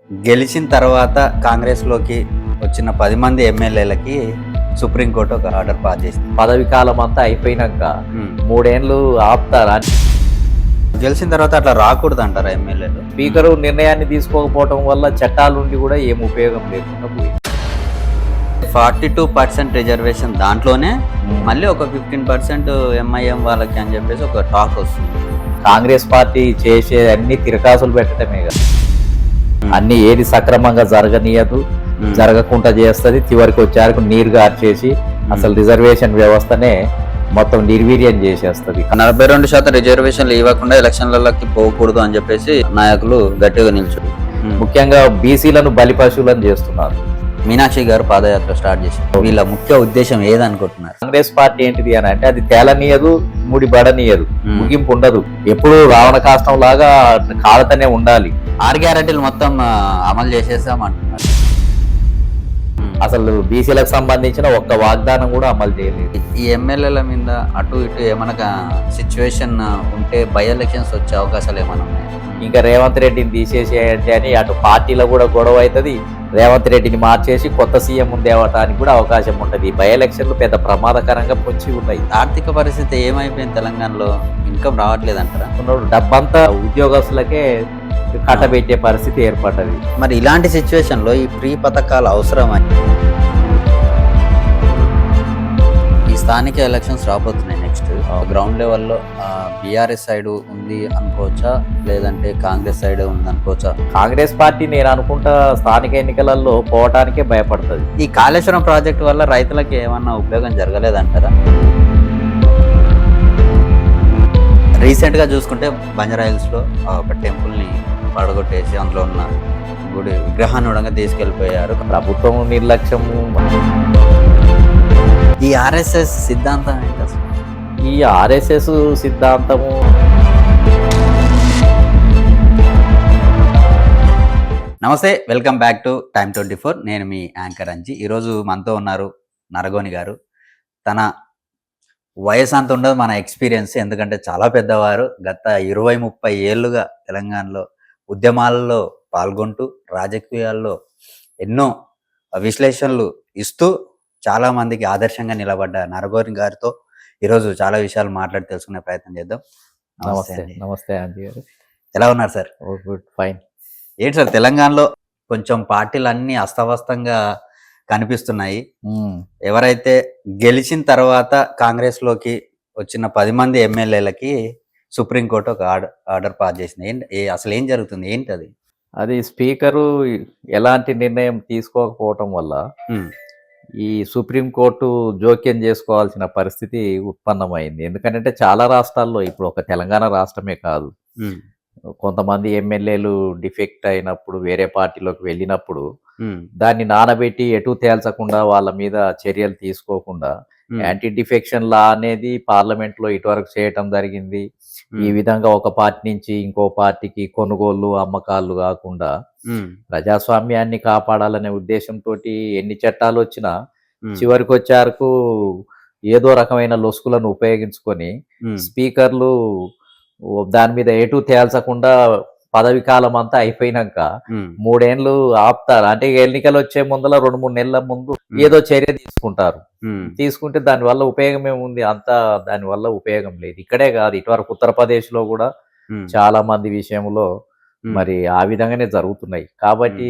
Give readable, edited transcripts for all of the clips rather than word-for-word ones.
గెలిచిన తర్వాత కాంగ్రెస్‌లోకి వచ్చిన 10 మంది ఎమ్మెల్యేలకి సుప్రీంకోర్టు ఒక ఆర్డర్ పాస్ చేసింది. పదవి కాలం అంతా అయిపోయినాక హ్మ్. 3 ఏళ్ళు ఆపుతారా? గెలిచిన తర్వాత అట్లా రాకూడదంటారా ఎమ్మెల్యేలు? స్పీకరు నిర్ణయాన్ని తీసుకోకపోవడం వల్ల చట్టాలుండి కూడా ఏం ఉపయోగం లేకుండా పోయింది. 42% రిజర్వేషన్ దాంట్లోనే మళ్ళీ ఒక 15% ఎంఐఎం వాళ్ళకి అని చెప్పేసి ఒక టాక్ వస్తుంది. కాంగ్రెస్ పార్టీ చేసే అన్ని తిరకాసులు పెట్టడమే కదా, అన్ని ఏది సక్రమంగా జరగనీయదు, జరగకుండా చేస్తుంది. చివరికి వచ్చారకు నీరు గార్చేసి అసలు రిజర్వేషన్ వ్యవస్థనే మొత్తం నిర్వీర్యం చేసేస్తుంది. 42% రిజర్వేషన్లు ఇవ్వకుండా ఎలక్షన్లకి పోకూడదు అని చెప్పేసి నాయకులు గట్టిగా నిల్చున్నారు. ముఖ్యంగా బీసీలను బలిపశువులను చేస్తున్నారు. మీనాక్షి గారు పాదయాత్ర స్టార్ట్ చేశారు. వీళ్ళ ముఖ్య ఉద్దేశం ఏదనుకుంటున్నారు? కాంగ్రెస్ పార్టీ ఏంటిది అని అంటే అది తేలనీయదు, ముడి బడనీయదు, ముగింపు ఉండదు. ఎప్పుడు రావణ కాష్టం లాగా కాలతనే ఉండాలి. 6 గ్యారెంటీలు మొత్తం అమలు చేసేసామంటున్నారు. అసలు బీసీలకు సంబంధించిన ఒక్క వాగ్దానం కూడా అమలు చేయలేదు. ఈ ఎమ్మెల్యేల మీద అటు ఇటు ఏమన్నా సిచ్యువేషన్ ఉంటే బై ఎలక్షన్స్ వచ్చే అవకాశాలు ఏమైనా ఉన్నాయి? ఇంకా రేవంత్ రెడ్డిని తీసేసేయండి అని అటు పార్టీలో కూడా గొడవ అవుతుంది. రేవంత్ రెడ్డిని మార్చేసి కొత్త సీఎం దేవటానికి కూడా అవకాశం ఉంటుంది. బై ఎలక్షన్లు పెద్ద ప్రమాదకరంగా పొంచి ఉన్నాయి. ఆర్థిక పరిస్థితి ఏమైపోయింది? తెలంగాణలో ఇన్కమ్ రావట్లేదంటారా? డబ్బంతా ఉద్యోగస్తులకే కట్టబెట్టే పరిస్థితి ఏర్పడ్డది. మరి ఇలాంటి సిచ్యువేషన్ లో ఈ ఫ్రీ పథకాలు అవసరమని ఈ స్థానిక ఎలక్షన్స్ రాబోతున్నాయి. నెక్స్ట్ గ్రౌండ్ లెవెల్లో బీఆర్ఎస్ సైడ్ ఉంది అనుకోవచ్చా, లేదంటే కాంగ్రెస్ సైడ్ ఉంది అనుకోవచ్చా? కాంగ్రెస్ పార్టీ నేను అనుకుంటా స్థానిక ఎన్నికలలో పోవటానికే భయపడుతుంది. ఈ కాళేశ్వరం ప్రాజెక్టు వల్ల రైతులకి ఏమన్నా ఉపయోగం జరగలేదంటారా? రీసెంట్గా చూసుకుంటే బంజారాహిల్స్లో ఒక టెంపుల్ని పడగొట్టేసి అందులో ఉన్న గుడి విగ్రహాన్ని కూడా తీసుకెళ్ళిపోయారు. ప్రభుత్వం నిర్లక్ష్యము. ఈ ఆర్ఎస్ఎస్ సిద్ధాంతం ఏంటి అసలు? ఈ ఆర్ఎస్ఎస్ సిద్ధాంతము నమస్తే, వెల్కమ్ బ్యాక్ టు టైమ్ 24. నేను మీ యాంకర్ అంజి. ఈరోజు మనతో ఉన్నారు నరగోని గారు. తన వయసు అంత ఉండదు, మన ఎక్స్పీరియన్స్, ఎందుకంటే చాలా పెద్దవారు. గత 20-30 ఏళ్ళుగా తెలంగాణలో ఉద్యమాలలో పాల్గొంటూ రాజకీయాల్లో ఎన్నో విశ్లేషణలు ఇస్తూ చాలా మందికి ఆదర్శంగా నిలబడ్డ నరగోని గారితో ఈరోజు చాలా విషయాలు మాట్లాడి తెలుసుకునే ప్రయత్నం చేద్దాం. నమస్తే ఆంటీ గారు. ఎలా ఉన్నారు సార్? Good, fine. ఏంటి సార్, తెలంగాణలో కొంచెం పార్టీలు అన్ని అస్తవ్యస్తంగా కనిపిస్తున్నాయి. ఎవరైతే గెలిచిన తర్వాత కాంగ్రెస్ లోకి వచ్చిన 10 మంది ఎమ్మెల్యేలకి సుప్రీంకోర్టు ఒక ఆర్డర్ పాస్ చేసింది. అసలు ఏం జరుగుతుంది, ఏంటి అది? అది స్పీకరు ఎలాంటి నిర్ణయం తీసుకోకపోవటం వల్ల ఈ సుప్రీంకోర్టు జోక్యం చేసుకోవాల్సిన పరిస్థితి ఉత్పన్నమైంది. ఎందుకంటే చాలా రాష్ట్రాల్లో, ఇప్పుడు ఒక తెలంగాణ రాష్ట్రమే కాదు, కొంతమంది ఎమ్మెల్యేలు డిఫెక్ట్ అయినప్పుడు వేరే పార్టీలోకి వెళ్ళినప్పుడు దాన్ని నానబెట్టి ఎటు తేల్చకుండా వాళ్ళ మీద చర్యలు తీసుకోకుండా యాంటీ డిఫెక్షన్ లా అనేది పార్లమెంట్ లో ఇటువరకు చేయటం జరిగింది. ఈ విధంగా ఒక పార్టీ నుంచి ఇంకో పార్టీకి కొనుగోళ్లు అమ్మకాలు కాకుండా ప్రజాస్వామ్యాన్ని కాపాడాలనే ఉద్దేశంతో ఎన్ని చట్టాలు వచ్చినా చివరికి వచ్చారకు ఏదో రకమైన లొసుకులను ఉపయోగించుకొని స్పీకర్లు దాని మీద ఎటు తేల్చకుండా పదవి కాలం అంతా అయిపోయినాక 3 ఏళ్ళు ఆపుతారు. అంటే ఎన్నికలు వచ్చే ముందల 2-3 నెలల ముందు ఏదో చర్య తీసుకుంటారు. తీసుకుంటే దాని వల్ల ఉపయోగం ఏముంది? అంతా దాని వల్ల ఉపయోగం లేదు. ఇక్కడే కాదు, ఇటువరకు ఉత్తరప్రదేశ్ లో కూడా చాలా మంది విషయంలో మరి ఆ విధంగానే జరుగుతున్నాయి. కాబట్టి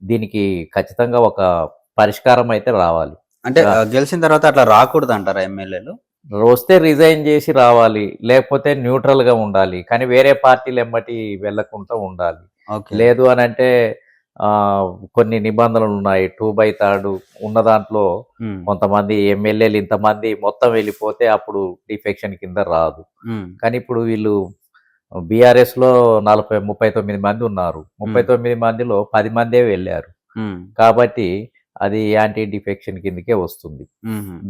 దీనికి ఖచ్చితంగా ఒక పరిష్కారం అయితే రావాలి. అంటే గెలిచిన తర్వాత అట్లా రాకూడదు అంటారా ఎమ్మెల్యేలు? వస్తే రిజైన్ చేసి రావాలి, లేకపోతే న్యూట్రల్ గా ఉండాలి. కానీ వేరే పార్టీలు ఎమ్మటి వెళ్లకుండా ఉండాలి. లేదు అని అంటే కొన్ని నిబంధనలు ఉన్నాయి. 2/3 ఉన్న దాంట్లో కొంతమంది ఎమ్మెల్యేలు ఇంతమంది మొత్తం వెళ్ళిపోతే అప్పుడు డిఫెక్షన్ కింద రాదు. కానీ ఇప్పుడు వీళ్ళు బీఆర్ఎస్ లో 39 మంది ఉన్నారు. 39 మందిలో 10 మందే వెళ్ళారు. కాబట్టి అది యాంటీ డిఫెక్షన్ కిందకే వస్తుంది.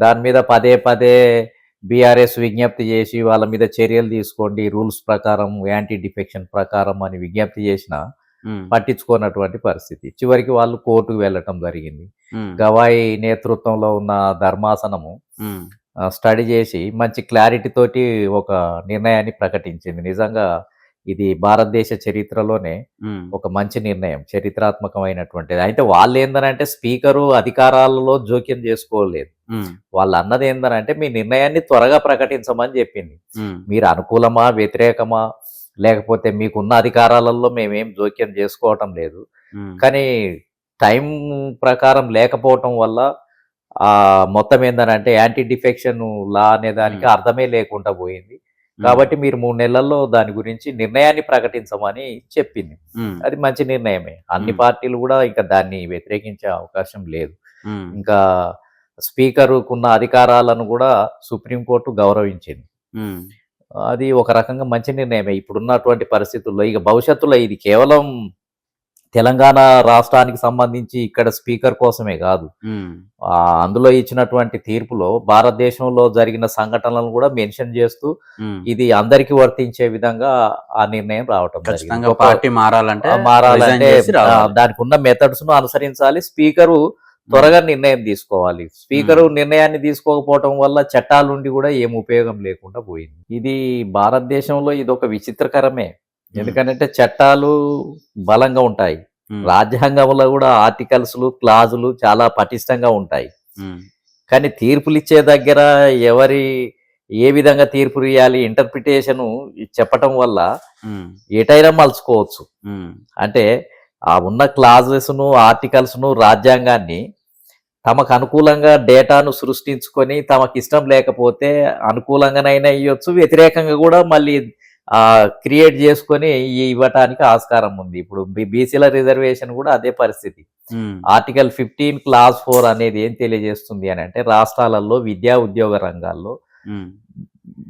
దాని మీద పదే పదే బీఆర్ఎస్ విజ్ఞప్తి చేసి వాళ్ళ మీద చర్యలు తీసుకోండి, రూల్స్ ప్రకారం, యాంటీ డిఫెక్షన్ ప్రకారం అని విజ్ఞప్తి చేసినా పట్టించుకోనటువంటి పరిస్థితి. చివరికి వాళ్ళు కోర్టుకు వెళ్ళటం జరిగింది. గవాయి నేతృత్వంలో ఉన్న ధర్మాసనము స్టడీ చేసి మంచి క్లారిటీ తోటి ఒక నిర్ణయాన్ని ప్రకటించింది. నిజంగా ఇది భారతదేశ చరిత్రలోనే ఒక మంచి నిర్ణయం, చరిత్రాత్మకమైనటువంటిది. అయితే వాళ్ళు ఏందనంటే స్పీకరు అధికారాలలో జోక్యం చేసుకోలేదు. వాళ్ళు అన్నది ఏందనంటే మీ నిర్ణయాన్ని త్వరగా ప్రకటించమని చెప్పింది. మీరు అనుకూలమా, వ్యతిరేకమా, లేకపోతే మీకున్న అధికారాలలో మేమేం జోక్యం చేసుకోవటం లేదు, కానీ టైం ప్రకారం లేకపోవటం వల్ల మొత్తం ఏందనంటే యాంటీ డిఫెక్షన్ లా అనే దానికి అర్థమే లేకుండా పోయింది. కాబట్టి మీరు 3 నెలల్లో దాని గురించి నిర్ణయాన్ని ప్రకటించమని చెప్పింది. అది మంచి నిర్ణయమే. అన్ని పార్టీలు కూడా ఇంకా దాన్ని వ్యతిరేకించే అవకాశం లేదు. ఇంకా స్పీకరుకున్న అధికారాలను కూడా సుప్రీంకోర్టు గౌరవించింది. అది ఒక రకంగా మంచి నిర్ణయమే ఇప్పుడున్నటువంటి పరిస్థితుల్లో. ఇక భవిష్యత్తులో ఇది కేవలం తెలంగాణ రాష్ట్రానికి సంబంధించి ఇక్కడ స్పీకర్ కోసమే కాదు, అందులో ఇచ్చినటువంటి తీర్పులో భారతదేశంలో జరిగిన సంఘటనలను కూడా మెన్షన్ చేస్తూ ఇది అందరికీ వర్తించే విధంగా ఆ నిర్ణయం రావటం జరిగింది. పార్టీ మారాలంటే దానికి ఉన్న మెథడ్స్ ను అనుసరించాలి, స్పీకరు త్వరగా నిర్ణయం తీసుకోవాలి. స్పీకరు నిర్ణయాన్ని తీసుకోకపోవటం వల్ల చట్టాలుండి కూడా ఏం ఉపయోగం లేకుండా పోయింది. ఇది భారతదేశంలో ఇది ఒక విచిత్రకరమే. ఎందుకంటే చట్టాలు బలంగా ఉంటాయి, రాజ్యాంగంలో కూడా ఆర్టికల్స్లు, క్లాజులు చాలా పటిష్టంగా ఉంటాయి. కానీ తీర్పులు ఇచ్చే దగ్గర ఏ విధంగా తీర్పు ఇవ్వాలి ఇంటర్ప్రిటేషన్ చెప్పటం వల్ల ఎటైనా మలుచుకోవచ్చు. అంటే ఆ ఉన్న క్లాజెస్ను, ఆర్టికల్స్ను, రాజ్యాంగాన్ని తమకు అనుకూలంగా డేటాను సృష్టించుకొని తమకు ఇష్టం లేకపోతే అనుకూలంగానైనా ఇవ్వచ్చు, వ్యతిరేకంగా కూడా మళ్ళీ క్రియేట్ చేసుకొని ఇవ్వటానికి ఆస్కారం ఉంది. ఇప్పుడు బీసీల రిజర్వేషన్ కూడా అదే పరిస్థితి. ఆర్టికల్ 15 క్లాజ్ 4 అనేది ఏం తెలియజేస్తుంది అని అంటే రాష్ట్రాలలో విద్యా ఉద్యోగ రంగాల్లో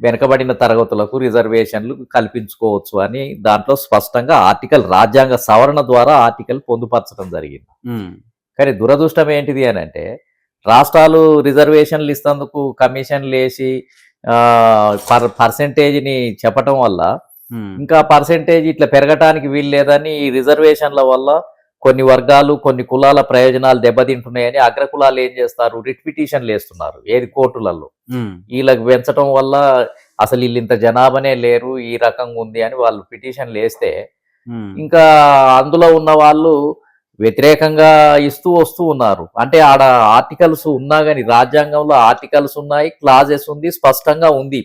వెనుకబడిన తరగతులకు రిజర్వేషన్లు కల్పించుకోవచ్చు అని దాంట్లో స్పష్టంగా రాజ్యాంగ సవరణ ద్వారా ఆర్టికల్ పొందుపరచడం జరిగింది. కానీ దురదృష్టం ఏంటిది అని అంటే రాష్ట్రాలు రిజర్వేషన్లు ఇస్తందుకు కమిషన్లు వేసి పర్సెంటేజ్ని చెప్పటం వల్ల ఇంకా పర్సెంటేజ్ ఇట్లా పెరగటానికి వీలు లేదని ఈ రిజర్వేషన్ల వల్ల కొన్ని వర్గాలు, కొన్ని కులాల ప్రయోజనాలు దెబ్బతింటున్నాయని అగ్రకులాలు ఏం చేస్తారు, రిట్ పిటిషన్లు వేస్తున్నారు కోర్టులలో. వీళ్ళకి పెంచడం వల్ల అసలు వీళ్ళు ఇంత జనాభానే లేరు, ఈ రకంగా ఉంది అని వాళ్ళు పిటిషన్లు వేస్తే ఇంకా అందులో ఉన్న వాళ్ళు వ్యతిరేకంగా ఇస్తూ వస్తూ ఉన్నారు. అంటే ఆడ ఆర్టికల్స్ ఉన్నా గానీ రాజ్యాంగంలో ఆర్టికల్స్ ఉన్నాయి, క్లాజెస్ ఉంది, స్పష్టంగా ఉంది.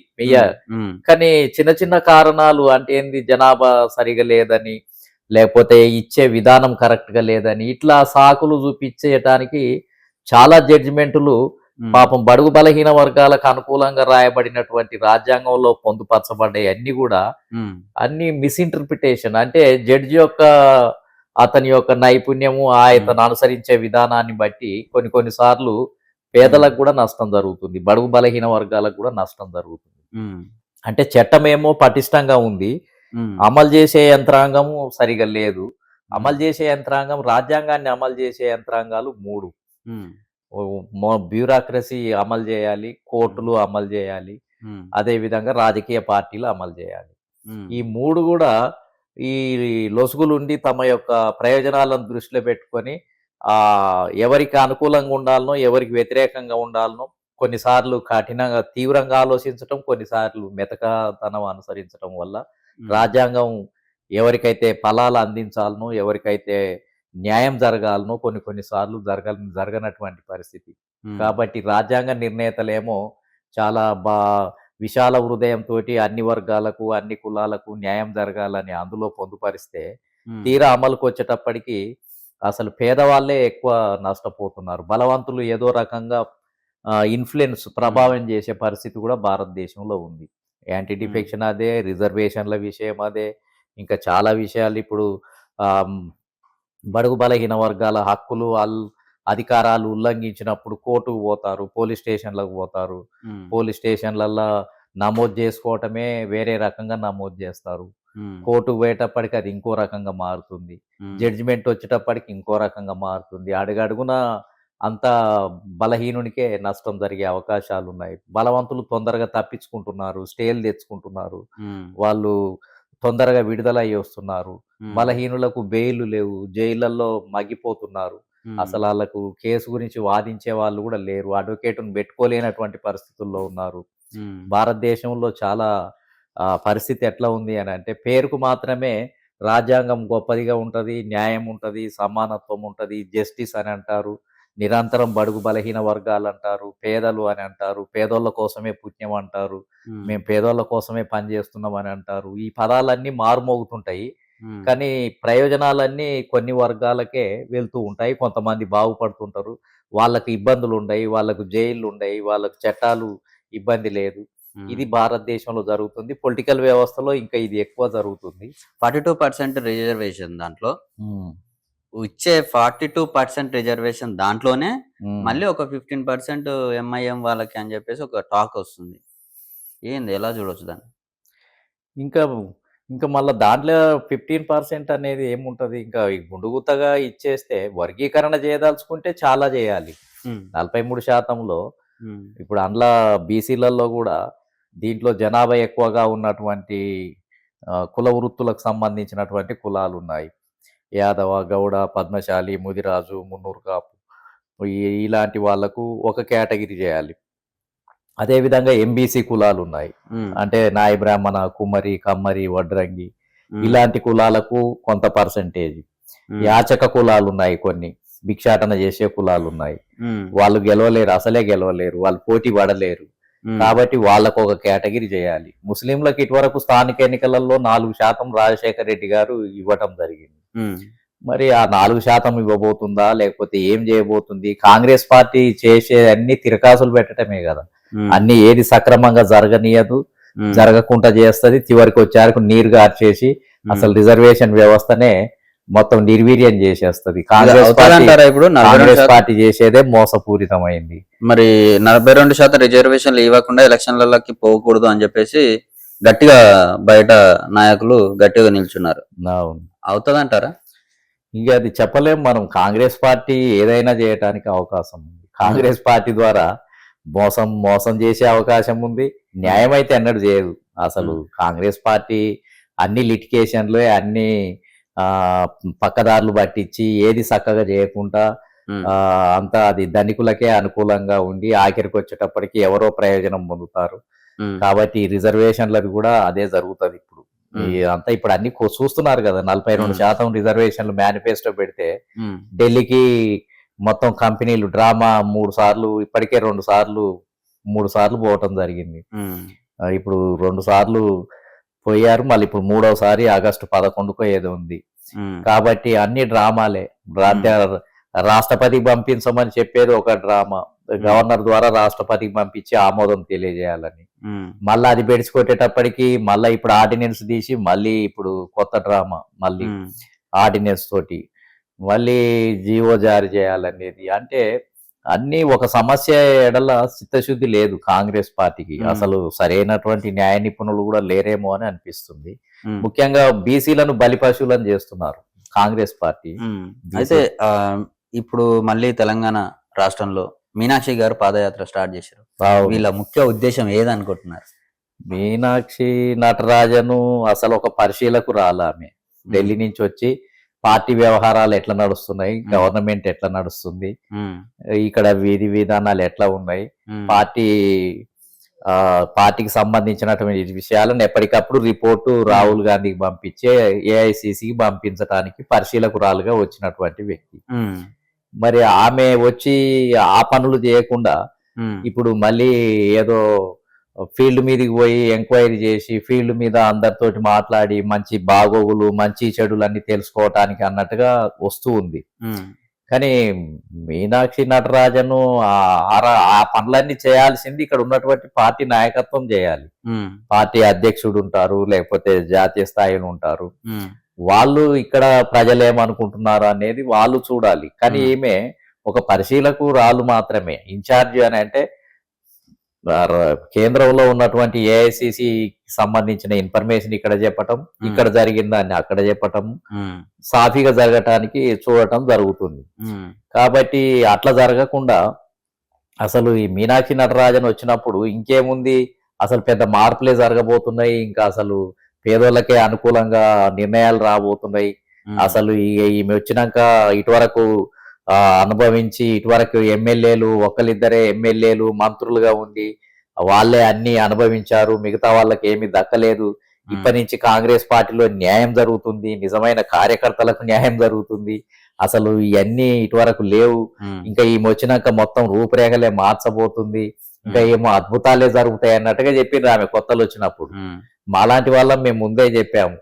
కానీ చిన్న చిన్న కారణాలు అంటే ఏంది, జనాభా సరిగా లేదని, లేకపోతే ఇచ్చే విధానం కరెక్ట్ గా లేదని, ఇట్లా సాకులు చూపించేయటానికి చాలా జడ్జిమెంటులు పాపం బడుగు బలహీన వర్గాలకు అనుకూలంగా రాయబడినటువంటి రాజ్యాంగంలో పొందుపరచబడ్డాయి అన్ని కూడా అన్ని మిస్ఇంటర్ప్రిటేషన్. అంటే జడ్జి అతని యొక్క నైపుణ్యము, అతను అనుసరించే విధానాన్ని బట్టి కొన్నిసార్లు పేదలకు కూడా నష్టం జరుగుతుంది, బడుగు బలహీన వర్గాలకు కూడా నష్టం జరుగుతుంది. అంటే చట్టమేమో పటిష్టంగా ఉంది, అమలు చేసే యంత్రాంగము సరిగా లేదు. అమలు చేసే యంత్రాంగం, రాజ్యాంగాన్ని అమలు చేసే యంత్రాంగాలు 3. బ్యూరోక్రసీ అమలు చేయాలి, కోర్టులు అమలు చేయాలి, అదే విధంగా రాజకీయ పార్టీలు అమలు చేయాలి. ఈ 3 కూడా ఈ లొసుగులు ఉండి తమ యొక్క ప్రయోజనాలను దృష్టిలో పెట్టుకొని ఎవరికి అనుకూలంగా ఉండాలనో, ఎవరికి వ్యతిరేకంగా ఉండాలనో కొన్నిసార్లు కఠినంగా తీవ్రంగా ఆలోచించటం, కొన్నిసార్లు మెతకతనం అనుసరించడం వల్ల రాజ్యాంగం ఎవరికైతే ఫలాలు అందించాలనో, ఎవరికైతే న్యాయం జరగాలనో కొన్నిసార్లు జరగనటువంటి పరిస్థితి. కాబట్టి రాజ్యాంగ నిర్ణేతలేమో చాలా విశాల హృదయంతో అన్ని వర్గాలకు, అన్ని కులాలకు న్యాయం జరగాలని అందులో పొందుపరిస్తే తీరా అమలుకు వచ్చేటప్పటికి అసలు పేదవాళ్లే ఎక్కువ నష్టపోతున్నారు. బలవంతులు ఏదో రకంగా ప్రభావం చేసే పరిస్థితి కూడా భారతదేశంలో ఉంది. యాంటీ డిఫెక్షన్ అదే, రిజర్వేషన్ల విషయం అదే, ఇంకా చాలా విషయాలు. ఇప్పుడు బడుగు బలహీన వర్గాల హక్కులు, అధికారాలు ఉల్లంఘించినప్పుడు కోర్టుకు పోతారు, పోలీస్ స్టేషన్లకు పోతారు. పోలీస్ స్టేషన్లలో నమోదు చేసుకోవటమే వేరే రకంగా నమోదు చేస్తారు. కోర్టుకు పోయేటప్పటికి అది ఇంకో రకంగా మారుతుంది, జడ్జిమెంట్ వచ్చేటప్పటికి ఇంకో రకంగా మారుతుంది. అడుగడుగున అంత బలహీనునికే నష్టం జరిగే అవకాశాలు ఉన్నాయి. బలవంతులు తొందరగా తప్పించుకుంటున్నారు, స్టేలు తెచ్చుకుంటున్నారు, వాళ్ళు తొందరగా విడుదల అయ్యి వస్తున్నారు. బలహీనులకు బెయిల్ లేవు, జైళ్లలో మగ్గిపోతున్నారు. అసలు వాళ్ళకు కేసు గురించి వాదించే వాళ్ళు కూడా లేరు, అడ్వకేట్ను పెట్టుకోలేనటువంటి పరిస్థితుల్లో ఉన్నారు. భారతదేశంలో చాలా పరిస్థితి ఎట్లా ఉంది అని అంటే పేరుకు మాత్రమే రాజ్యాంగం గొప్పదిగా ఉంటుంది, న్యాయం ఉంటుంది, సమానత్వం ఉంటుంది, జస్టిస్ అని అంటారు, నిరంతరం బడుగు బలహీన వర్గాలు అంటారు, పేదలు అని అంటారు, పేదోళ్ళ కోసమే పుణ్యం అంటారు, మేము పేదోళ్ళ కోసమే పనిచేస్తున్నాం అని అంటారు. ఈ పదాలన్నీ మారుమోగుతుంటాయి. కానీ ప్రయోజనాలన్నీ కొన్ని వర్గాలకే వెళ్తూ ఉంటాయి. కొంతమంది బాగుపడుతుంటారు. వాళ్ళకి ఇబ్బందులు ఉండయి, వాళ్ళకు జైళ్ళు ఉండయి, వాళ్ళకు చట్టాలు ఇబ్బంది లేదు. ఇది భారతదేశంలో జరుగుతుంది. పొలిటికల్ వ్యవస్థలో ఇంకా ఇది ఎక్కువ జరుగుతుంది. 42% రిజర్వేషన్ దాంట్లో ఇచ్చే 42% రిజర్వేషన్ దాంట్లోనే మళ్ళీ ఒక 15% ఎంఐఎం వాళ్ళకి అని చెప్పేసి ఒక టాక్ వస్తుంది. ఏంది, ఎలా చూడొచ్చు దాన్ని? ఇంకా ఇంకా మళ్ళీ దాంట్లో 15% అనేది ఏముంటుంది? ఇంకా ఈ గుండుగుత్తగా ఇచ్చేస్తే వర్గీకరణ చేయదలుచుకుంటే చాలా చేయాలి. 43%లో ఇప్పుడు అందులో బీసీలలో కూడా దీంట్లో జనాభా ఎక్కువగా ఉన్నటువంటి కుల వృత్తులకు సంబంధించినటువంటి కులాలు ఉన్నాయి. యాదవ, గౌడ, పద్మశాలి, ముదిరాజు, మున్నూరు కాపు ఇలాంటి వాళ్లకు ఒక కేటగిరీ చేయాలి. అదేవిధంగా ఎంబీసీ కులాలు ఉన్నాయి. అంటే నాయ బ్రాహ్మణ, కుమ్మరి, కమ్మరి, వడ్రంగి ఇలాంటి కులాలకు కొంత పర్సంటేజ్. యాచక కులాలు ఉన్నాయి, కొన్ని భిక్షాటన చేసే కులాలు ఉన్నాయి. వాళ్ళు గెలవలేరు, అసలే గెలవలేరు, వాళ్ళు పోటీ పడలేరు. కాబట్టి వాళ్ళకు ఒక కేటగిరీ చేయాలి. ముస్లింలకు ఇటువరకు స్థానిక ఎన్నికలలో 4% రాజశేఖర రెడ్డి గారు ఇవ్వటం జరిగింది. మరి ఆ 4% ఇవ్వబోతుందా లేకపోతే ఏం చేయబోతుంది? కాంగ్రెస్ పార్టీ చేసే అన్ని తిరకాసులు పెట్టడమే కదా. అన్ని ఏది సక్రమంగా జరగనీయదు, జరగకుండా చేస్తుంది. చివరికి వచ్చారకు నీరు గార్చేసి అసలు రిజర్వేషన్ వ్యవస్థనే మొత్తం నిర్వీర్యం చేసేస్తుంది. కాంగ్రెస్ పార్టీ చేసేదే మోసపూరితమైంది. మరి 42% రిజర్వేషన్లు ఇవ్వకుండా ఎలక్షన్లకి పోకూడదు అని చెప్పేసి గట్టిగా బయట నాయకులు గట్టిగా నిల్చున్నారు. అవుతుందంటారా? ఇక అది చెప్పలేం మనం. కాంగ్రెస్ పార్టీ ఏదైనా చేయటానికి అవకాశం ఉంది. కాంగ్రెస్ పార్టీ ద్వారా మోసం చేసే అవకాశం ఉంది. న్యాయం అయితే అన్నట్టు చేయదు. అసలు కాంగ్రెస్ పార్టీ అన్ని లిటికేషన్లు, అన్ని పక్కదారులు పట్టించి ఏది చక్కగా చేయకుండా అంతా అది ధనికులకే అనుకూలంగా ఉండి ఆఖరికి వచ్చేటప్పటికి ఎవరో ప్రయోజనం పొందుతారు. కాబట్టి రిజర్వేషన్లకు కూడా అదే జరుగుతుంది. ఇప్పుడు అంతా ఇప్పుడు అన్ని చూస్తున్నారు కదా. 42% రిజర్వేషన్లు మేనిఫెస్టో పెడితే ఢిల్లీకి మొత్తం కంపెనీలు డ్రామా 3 సార్లు, ఇప్పటికే 2 సార్లు 3 సార్లు పోవటం జరిగింది. ఇప్పుడు 2 సార్లు పోయారు, మళ్ళీ ఇప్పుడు 3వసారి ఆగస్టు 11కో ఏదో ఉంది. కాబట్టి అన్ని డ్రామాలే. రాష్ట్రపతికి పంపించమని చెప్పేది ఒక డ్రామా, గవర్నర్ ద్వారా రాష్ట్రపతికి పంపించి ఆమోదం తెలియజేయాలని. మళ్ళీ అది పెడుచుకొట్టేటప్పటికి మళ్ళీ ఇప్పుడు ఆర్డినెన్స్ తీసి మళ్ళీ ఇప్పుడు కొత్త డ్రామా, మళ్ళీ ఆర్డినెన్స్ తోటి మళ్ళీ జీవో జారీ చేయాలనేది. అంటే అన్ని ఒక సమస్య ఎడల చిత్తశుద్ధి లేదు కాంగ్రెస్ పార్టీకి. అసలు సరైనటువంటి న్యాయ నిపుణులు కూడా లేరేమో అని అనిపిస్తుంది. ముఖ్యంగా బీసీలను బలిపశువులను చేస్తున్నారు కాంగ్రెస్ పార్టీ. అయితే ఇప్పుడు మళ్ళీ తెలంగాణ రాష్ట్రంలో మీనాక్షి గారు పాదయాత్ర స్టార్ట్ చేశారు. వీళ్ళ ముఖ్య ఉద్దేశం ఏదనుకుంటున్నారు? మీనాక్షి నటరాజను అసలు ఒక పరిశీలకు రాలా. ఆమె ఢిల్లీ నుంచి వచ్చి పార్టీ వ్యవహారాలు ఎట్లా నడుస్తున్నాయి, గవర్నమెంట్ ఎట్లా నడుస్తుంది, ఇక్కడ విధి విధానాలు ఎట్లా ఉన్నాయి, పార్టీకి సంబంధించినటువంటి విషయాలను ఎప్పటికప్పుడు రిపోర్టు రాహుల్ గాంధీకి పంపించే ఏఐసిసికి పంపించడానికి పరిశీలకురాలుగా వచ్చినటువంటి వ్యక్తి. మరి ఆమె వచ్చి ఆ పనులు చేయకుండా ఇప్పుడు మళ్ళీ ఏదో ఫీల్డ్ మీదకి పోయి ఎంక్వైరీ చేసి ఫీల్డ్ మీద అందరితోటి మాట్లాడి మంచి బాగోగులు, మంచి చెడులు అన్ని తెలుసుకోవటానికి అన్నట్టుగా వస్తూ ఉంది. కానీ మీనాక్షి నటరాజను ఆ పనులన్నీ చేయాల్సింది ఇక్కడ ఉన్నటువంటి పార్టీ నాయకత్వం చేయాలి. పార్టీ అధ్యక్షుడు ఉంటారు, లేకపోతే జాతీయ స్థాయిలో ఉంటారు. వాళ్ళు ఇక్కడ ప్రజలు ఏమనుకుంటున్నారు అనేది వాళ్ళు చూడాలి. కానీ ఈమె ఒక పరిశీలకు రాళ్ళు మాత్రమే. ఇన్ఛార్జ్ అని అంటే కేంద్రంలో ఉన్నటువంటి ఏఐసిసి సంబంధించిన ఇన్ఫర్మేషన్ ఇక్కడ చెప్పటం, ఇక్కడ జరిగిందాన్ని అక్కడ చెప్పటం, సాఫీగా జరగటానికి చూడటం జరుగుతుంది. కాబట్టి అట్లా జరగకుండా అసలు ఈ మీనాక్షి నటరాజన్ వచ్చినప్పుడు ఇంకేముంది, అసలు పెద్ద మార్పులే జరగబోతున్నాయి. ఇంకా అసలు పేదోళ్ళకే అనుకూలంగా నిర్ణయాలు రాబోతున్నాయి. అసలు ఈమె వచ్చినాక ఇటువరకు అనుభవించి ఇటువరకు ఎమ్మెల్యేలు ఒకళ్ళిద్దరే ఎమ్మెల్యేలు మంత్రులుగా ఉండి వాళ్ళే అన్ని అనుభవించారు, మిగతా వాళ్ళకి ఏమీ దక్కలేదు. ఇప్పటి నుంచి కాంగ్రెస్ పార్టీలో న్యాయం జరుగుతుంది, నిజమైన కార్యకర్తలకు న్యాయం జరుగుతుంది, అసలు ఇవన్నీ ఇటువరకు లేవు, ఇంకా ఈమె వచ్చినాక మొత్తం రూపురేఖలే మార్చబోతుంది, ఇంకా ఏమో అద్భుతాలే జరుగుతాయి అన్నట్టుగా చెప్పిండ్రు ఆమె కొత్తలు వచ్చినప్పుడు. మాలాంటి వాళ్ళం మేము ముందే చెప్పాము.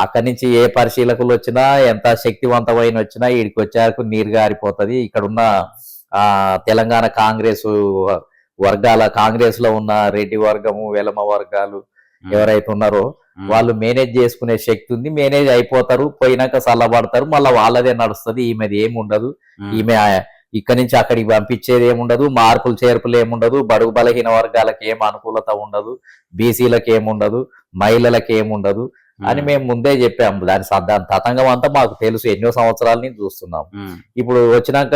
అక్కడి నుంచి ఏ పరిశీలకులు వచ్చినా, ఎంత శక్తివంతమైన వచ్చినా వీడికి వచ్చాక నీరు గారిపోతుంది. ఇక్కడున్న తెలంగాణ కాంగ్రెస్ వర్గాల, కాంగ్రెస్ లో ఉన్న రెడ్డి వర్గము, వెలమ వర్గాలు ఎవరైతే ఉన్నారో వాళ్ళు మేనేజ్ చేసుకునే శక్తి ఉంది, మేనేజ్ అయిపోతారు, పోయినాక చల్లబడతారు, మళ్ళీ వాళ్ళదే నడుస్తుంది, ఈమెది ఏముండదు, ఈమె ఇక్కడి నుంచి అక్కడికి పంపించేది ఏముండదు, మార్పులు చేర్పులు ఏముండదు, బడుగు బలహీన వర్గాలకు ఏం అనుకూలత ఉండదు, బీసీలకు ఏముండదు, మహిళలకు ఏముండదు అని మేము ముందే చెప్పాము. దాని తతంగం అంతా మాకు తెలుసు, ఎన్నో సంవత్సరాల నుంచి చూస్తున్నాం. ఇప్పుడు వచ్చినాక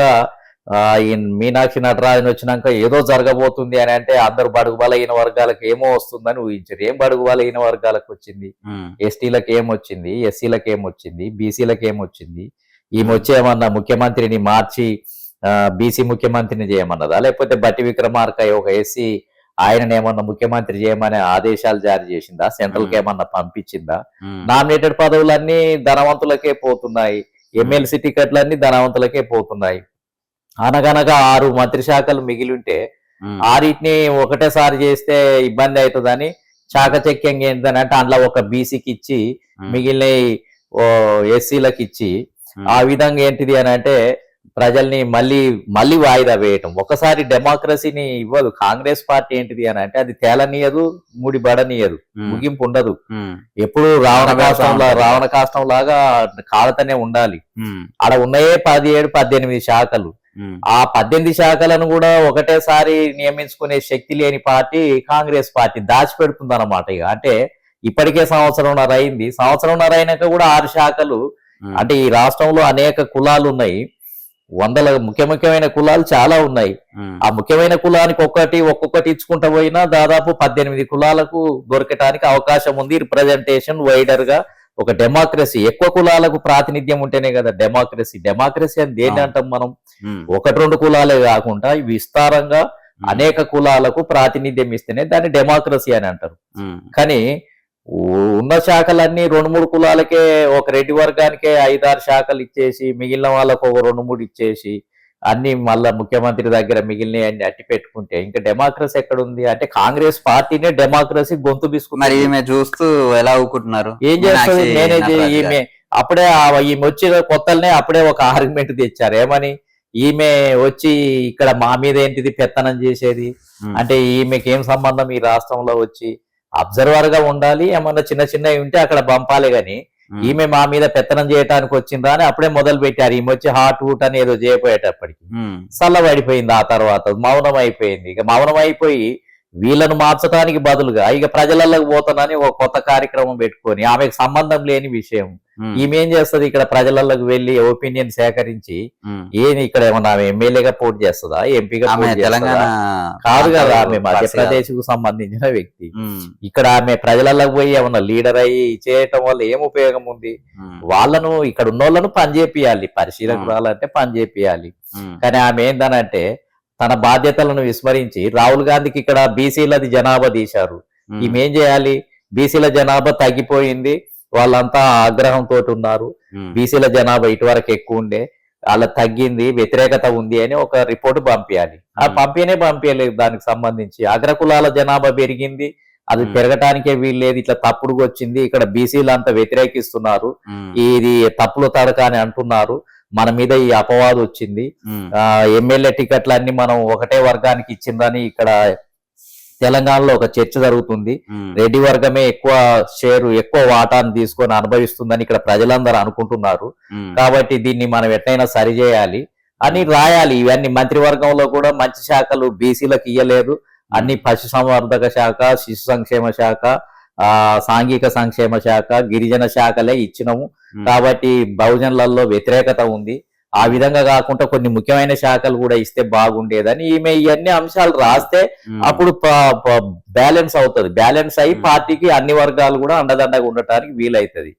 ఈ మీనాక్షి నటరాజన్ వచ్చినాక ఏదో జరగబోతుంది అని అంటే అందరు బడుగు బలహీన వర్గాలకు ఏమో వస్తుందని ఊహించారు. ఏం బడుగు బలహీన వర్గాలకు వచ్చింది? ఎస్టీలకు ఏమొచ్చింది, ఎస్సీలకు ఏమొచ్చింది, బీసీలకు ఏమొచ్చింది? ఈమె వచ్చి ఏమన్నా ముఖ్యమంత్రిని మార్చి బీసీ ముఖ్యమంత్రిని చేయమన్నదా, లేకపోతే బట్టి విక్రమార్క ఒక ఎస్సీ ఆయనను ఏమన్నా ముఖ్యమంత్రి చేయమనే ఆదేశాలు జారీ చేసిందా, సెంట్రల్ కి ఏమన్నా పంపించిందా? నామినేటెడ్ పదవులన్నీ ధనవంతులకే పోతున్నాయి, ఎమ్మెల్సీ టికెట్లన్నీ ధనవంతులకే పోతున్నాయి. అనగనగా 6 మంత్రి శాఖలు మిగిలి ఉంటే 6టిని ఒకటేసారి చేస్తే ఇబ్బంది అవుతుందని చాకచక్యంగా ఏంటని అంటే అందులో ఒక బీసీకి ఇచ్చి మిగిలిన ఎస్సీలకు ఇచ్చి ఆ విధంగా ఏంటిది అని అంటే ప్రజల్ని మళ్ళీ వాయిదా వేయటం. ఒకసారి డెమోక్రసీని ఇవ్వదు కాంగ్రెస్ పార్టీ. ఏంటిది అని అంటే అది తేలనీయదు, ముడి బడనీయదు, ముగింపు ఉండదు. ఎప్పుడు రావణ కాష్టం లాగా కాలతనే ఉండాలి. ఆడ ఉన్నాయే 17-18 శాఖలు. ఆ 18 శాఖలను కూడా ఒకటేసారి నియమించుకునే శక్తి లేని పార్టీ కాంగ్రెస్ పార్టీ. దాచిపెడుతుంది అన్నమాట. ఇక అంటే ఇప్పటికే సంవత్సరంన్నర అయింది. సంవత్సరంన్నర అయినాక కూడా 6 శాఖలు. అంటే ఈ రాష్ట్రంలో అనేక కులాలు ఉన్నాయి, వందల ముఖ్యమైన కులాలు చాలా ఉన్నాయి. ఆ ముఖ్యమైన కులానికి ఒక్కొక్కటి ఇచ్చుకుంటూ పోయినా దాదాపు 18 కులాలకు దొరకటానికి అవకాశం ఉంది. రిప్రజెంటేషన్ వైడర్ గా ఒక డెమోక్రసీ, ఎక్కువ కులాలకు ప్రాతినిధ్యం ఉంటేనే కదా డెమోక్రసీ. డెమోక్రసీ అని దేని అంటాం మనం? 1-2 కులాలే కాకుండా విస్తారంగా అనేక కులాలకు ప్రాతినిధ్యం ఇస్తేనే దాన్ని డెమోక్రసీ అని అంటారు. కానీ ఉన్న శాఖలన్నీ 2-3 కులాలకే, ఒక రెడ్డి వర్గానికే 5-6 శాఖలు ఇచ్చేసి మిగిలిన వాళ్ళకు ఒక 2-3 ఇచ్చేసి అన్ని మళ్ళా ముఖ్యమంత్రి దగ్గర మిగిలిన అన్ని అట్టి పెట్టుకుంటే ఇంకా డెమోక్రసీ ఎక్కడ ఉంది? అంటే కాంగ్రెస్ పార్టీనే డెమోక్రసీ గొంతు తీసుకున్నారు. ఈమె చూస్తూ ఎలా ఊరుకుంటున్నారు? ఏం చేస్తుంది? ఈమె అప్పుడే ఈమె వచ్చిన కొత్తలనే అప్పుడే ఒక ఆర్గ్యుమెంట్ తెచ్చారు. ఏమని? ఈమె వచ్చి ఇక్కడ మా మీద ఏంటిది పెత్తనం చేసేది అంటే ఈమెకి ఏం సంబంధం? ఈ రాష్ట్రంలో వచ్చి అబ్జర్వర్ గా ఉండాలి, ఏమన్నా చిన్నవి ఉంటే అక్కడ పంపాలి, గాని ఈమె మా మీద పెత్తనం చేయడానికి వచ్చిందా అని అప్పుడే మొదలు పెట్టారు. ఈమె వచ్చి హాట్ ఊట్ అని ఏదో చేయపోయేటప్పటికి చల్లబడిపోయింది. ఆ తర్వాత మౌనం అయిపోయింది. ఇక మౌనం అయిపోయి వీళ్ళను మార్చడానికి బదులుగా ఇక ప్రజలలోకి పోతానని ఒక కొత్త కార్యక్రమం పెట్టుకొని, ఆమెకు సంబంధం లేని విషయం ఈమె ఏం చేస్తుంది? ఇక్కడ ప్రజలలోకి వెళ్లి ఒపీనియన్ సేకరించి ఏమి ఇక్కడ ఏమన్నా ఎమ్మెల్యేగా పోటీ చేస్తుందా, ఎంపీగా తెలంగాణ కాదు కదా. ఆమె మధ్యప్రదేశ్ కు సంబంధించిన వ్యక్తి. ఇక్కడ ఆమె ప్రజలలోకి పోయి ఏమన్నా లీడర్ అయ్యి చేయటం వల్ల ఏం ఉపయోగం ఉంది? వాళ్ళను ఇక్కడ ఉన్న వాళ్ళను పనిచేపియాలి, పరిశీలకురాలంటే పనిచేపియాలి. కానీ ఆమె ఏందనంటే తన బాధ్యతలను విస్మరించి రాహుల్ గాంధీకి ఇక్కడ బీసీలది జనాభా తీశారు. ఈమె ఏం చేయాలి? బీసీల జనాభా తగ్గిపోయింది, వాళ్ళంతా ఆగ్రహంతో ఉన్నారు, బీసీల జనాభా ఇటువరకు ఎక్కువ ఉండే, అలా తగ్గింది, వ్యతిరేకత ఉంది అని ఒక రిపోర్ట్ పంపించాలి. ఆ పంపించలేదు. దానికి సంబంధించి అగ్రకులాల జనాభా పెరిగింది, అది పెరగటానికే వీల్లేదు, ఇట్లా తప్పుడుగా వచ్చింది, ఇక్కడ బీసీలు అంతా వ్యతిరేకిస్తున్నారు, ఇది తప్పులు తడక అని అంటున్నారు, మన మీద ఈ అపవాదు వచ్చింది, ఎమ్మెల్యే టికెట్లన్నీ మనం ఒకటే వర్గానికి ఇచ్చిందని ఇక్కడ తెలంగాణలో ఒక చర్చ జరుగుతుంది. రెడ్డి వర్గమే ఎక్కువ షేరు, ఎక్కువ వాటాను తీసుకొని అనుభవిస్తుందని ఇక్కడ ప్రజలందరూ అనుకుంటున్నారు. కాబట్టి దీన్ని మనం ఎట్లయినా సరిచేయాలి అని రాయాలి. ఇవన్నీ మంత్రివర్గంలో కూడా మంచి శాఖలు బీసీలకు ఇయ్యలేదు, అన్ని పశు సంవర్ధక శాఖ, శిశు సంక్షేమ శాఖ, సాంఘిక సంక్షేమ శాఖ, గిరిజన శాఖలే ఇచ్చినాము. కాబట్టి బహుజనులలో వ్యతిరేకత ఉంది. ఆ విధంగా కాకుండా కొన్ని ముఖ్యమైన శాఖలు కూడా ఇస్తే బాగుండేదని ఈమె ఇవన్నీ అంశాలు రాస్తే అప్పుడు బ్యాలెన్స్ అవుతుంది. బ్యాలెన్స్ అయ్యి పార్టీకి అన్ని వర్గాలు కూడా అండదండగా ఉండటానికి వీలైతుంది.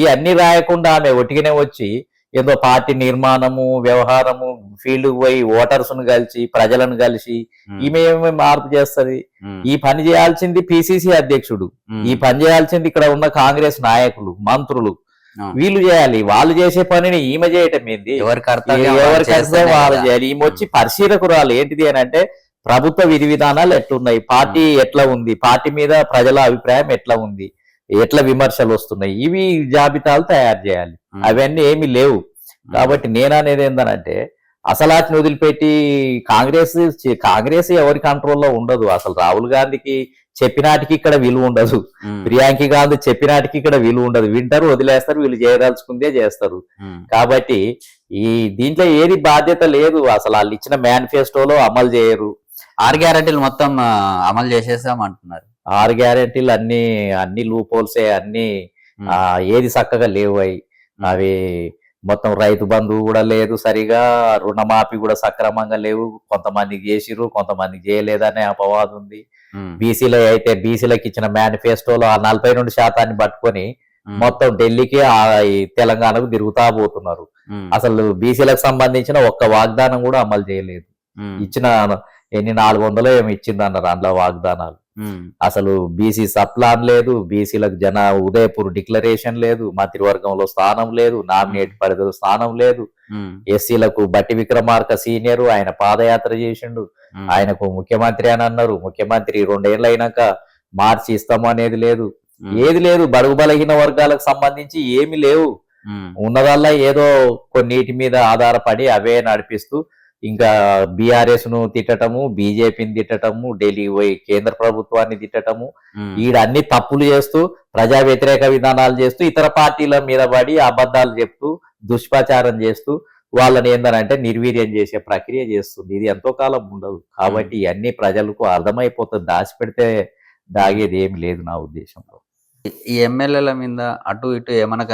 ఈ అన్ని రాయకుండా ఆమె ఒటిగానే వచ్చి ఏదో పార్టీ నిర్మాణము, వ్యవహారము, ఫీల్డ్ పోయి ఓటర్స్ ను కలిసి ప్రజలను కలిసి ఈమె ఏమి మార్పు చేస్తది? ఈ పని చేయాల్సింది పిసిసి అధ్యక్షుడు, ఈ పని చేయాల్సింది ఇక్కడ ఉన్న కాంగ్రెస్ నాయకులు, మంత్రులు, వీళ్ళు చేయాలి. వాళ్ళు చేసే పనిని ఈమె చేయటం ఏంది? ఎవరి వాళ్ళు చేయాలి. ఈమె వచ్చి పరిశీలకురాలు. ఏంటిది అని అంటే ప్రభుత్వ విధి విధానాలు ఎట్లున్నాయి, పార్టీ ఎట్లా ఉంది, పార్టీ మీద ప్రజల అభిప్రాయం ఎట్లా ఉంది, ఎట్లా విమర్శలు వస్తున్నాయి, ఇవి జాబితాలు తయారు చేయాలి. అవన్నీ ఏమీ లేవు. కాబట్టి నేననేది ఏందనంటే అసలు వాటిని వదిలిపెట్టి కాంగ్రెస్ ఎవరి కంట్రోల్లో ఉండదు. అసలు రాహుల్ గాంధీకి చెప్పినాటికి ఇక్కడ విలువ ఉండదు, ప్రియాంక గాంధీ చెప్పినాటికి ఇక్కడ విలువ ఉండదు. వింటారు, వదిలేస్తారు, వీళ్ళు చేయదలుచుకుందే చేస్తారు. కాబట్టి ఈ దీంట్లో ఏది బాధ్యత లేదు. అసలు వాళ్ళు ఇచ్చిన మేనిఫెస్టోలో అమలు చేయరు. 6 గ్యారెంటీలు మొత్తం అమలు చేసేసాం అంటున్నారు. 6 గ్యారెంటీలు అన్ని లూప్ హోల్సే, అన్ని ఏది చక్కగా లేవు. అవి మొత్తం రైతు బంధువు కూడా లేదు సరిగా, రుణమాఫీ కూడా సక్రమంగా లేవు. కొంతమందికి చేసిర్రు, కొంతమందికి చేయలేదనే అపవాదం ఉంది. బీసీలో అయితే బీసీలకు ఇచ్చిన మేనిఫెస్టోలో ఆ 42% పట్టుకొని మొత్తం ఢిల్లీకి తెలంగాణకు తిరుగుతా పోతున్నారు. అసలు బీసీలకు సంబంధించిన ఒక్క వాగ్దానం కూడా అమలు చేయలేదు. ఇచ్చిన ఎన్ని 400 ఏమి ఇచ్చిందన్నారు అందులో వాగ్దానాలు. అసలు బీసీ సప్లాన్ లేదు, బీసీలకు ఉదయపూర్ డిక్లరేషన్ లేదు, మంత్రివర్గంలో స్థానం లేదు, నామినేట్ పరిధిలో స్థానం లేదు. ఎస్సీలకు బట్టి విక్రమార్క సీనియర్, ఆయన పాదయాత్ర చేసిండు, ఆయనకు ముఖ్యమంత్రి అని అన్నారు. ముఖ్యమంత్రి 2 ఏళ్ళు అయినాక మార్చి ఇస్తాము అనేది లేదు, ఏది లేదు. బడుగు బలహీన వర్గాలకు సంబంధించి ఏమి లేవు. ఉన్నదల్లా ఏదో కొన్నిటి మీద ఆధారపడి అవే నడిపిస్తూ ఇంకా బీఆర్ఎస్ ను తిట్టటము, బీజేపీని తిట్టటము, ఢిల్లీ పోయి కేంద్ర ప్రభుత్వాన్ని తిట్టటము, ఈడ అన్ని తప్పులు చేస్తూ ప్రజా వ్యతిరేక విధానాలు చేస్తూ ఇతర పార్టీల మీద పడి అబద్ధాలు చెప్తూ దుష్ప్రచారం చేస్తూ వాళ్ళని ఏందనంటే నిర్వీర్యం చేసే ప్రక్రియ చేస్తుంది. ఇది ఎంతో కాలం ఉండదు. కాబట్టి ఇవన్నీ ప్రజలకు అర్థమైపోతుంది. దాచిపెడితే దాగేది ఏమి లేదు నా ఉద్దేశంలో. ఈ ఎమ్మెల్యేల మీద అటు ఇటు ఏమైనా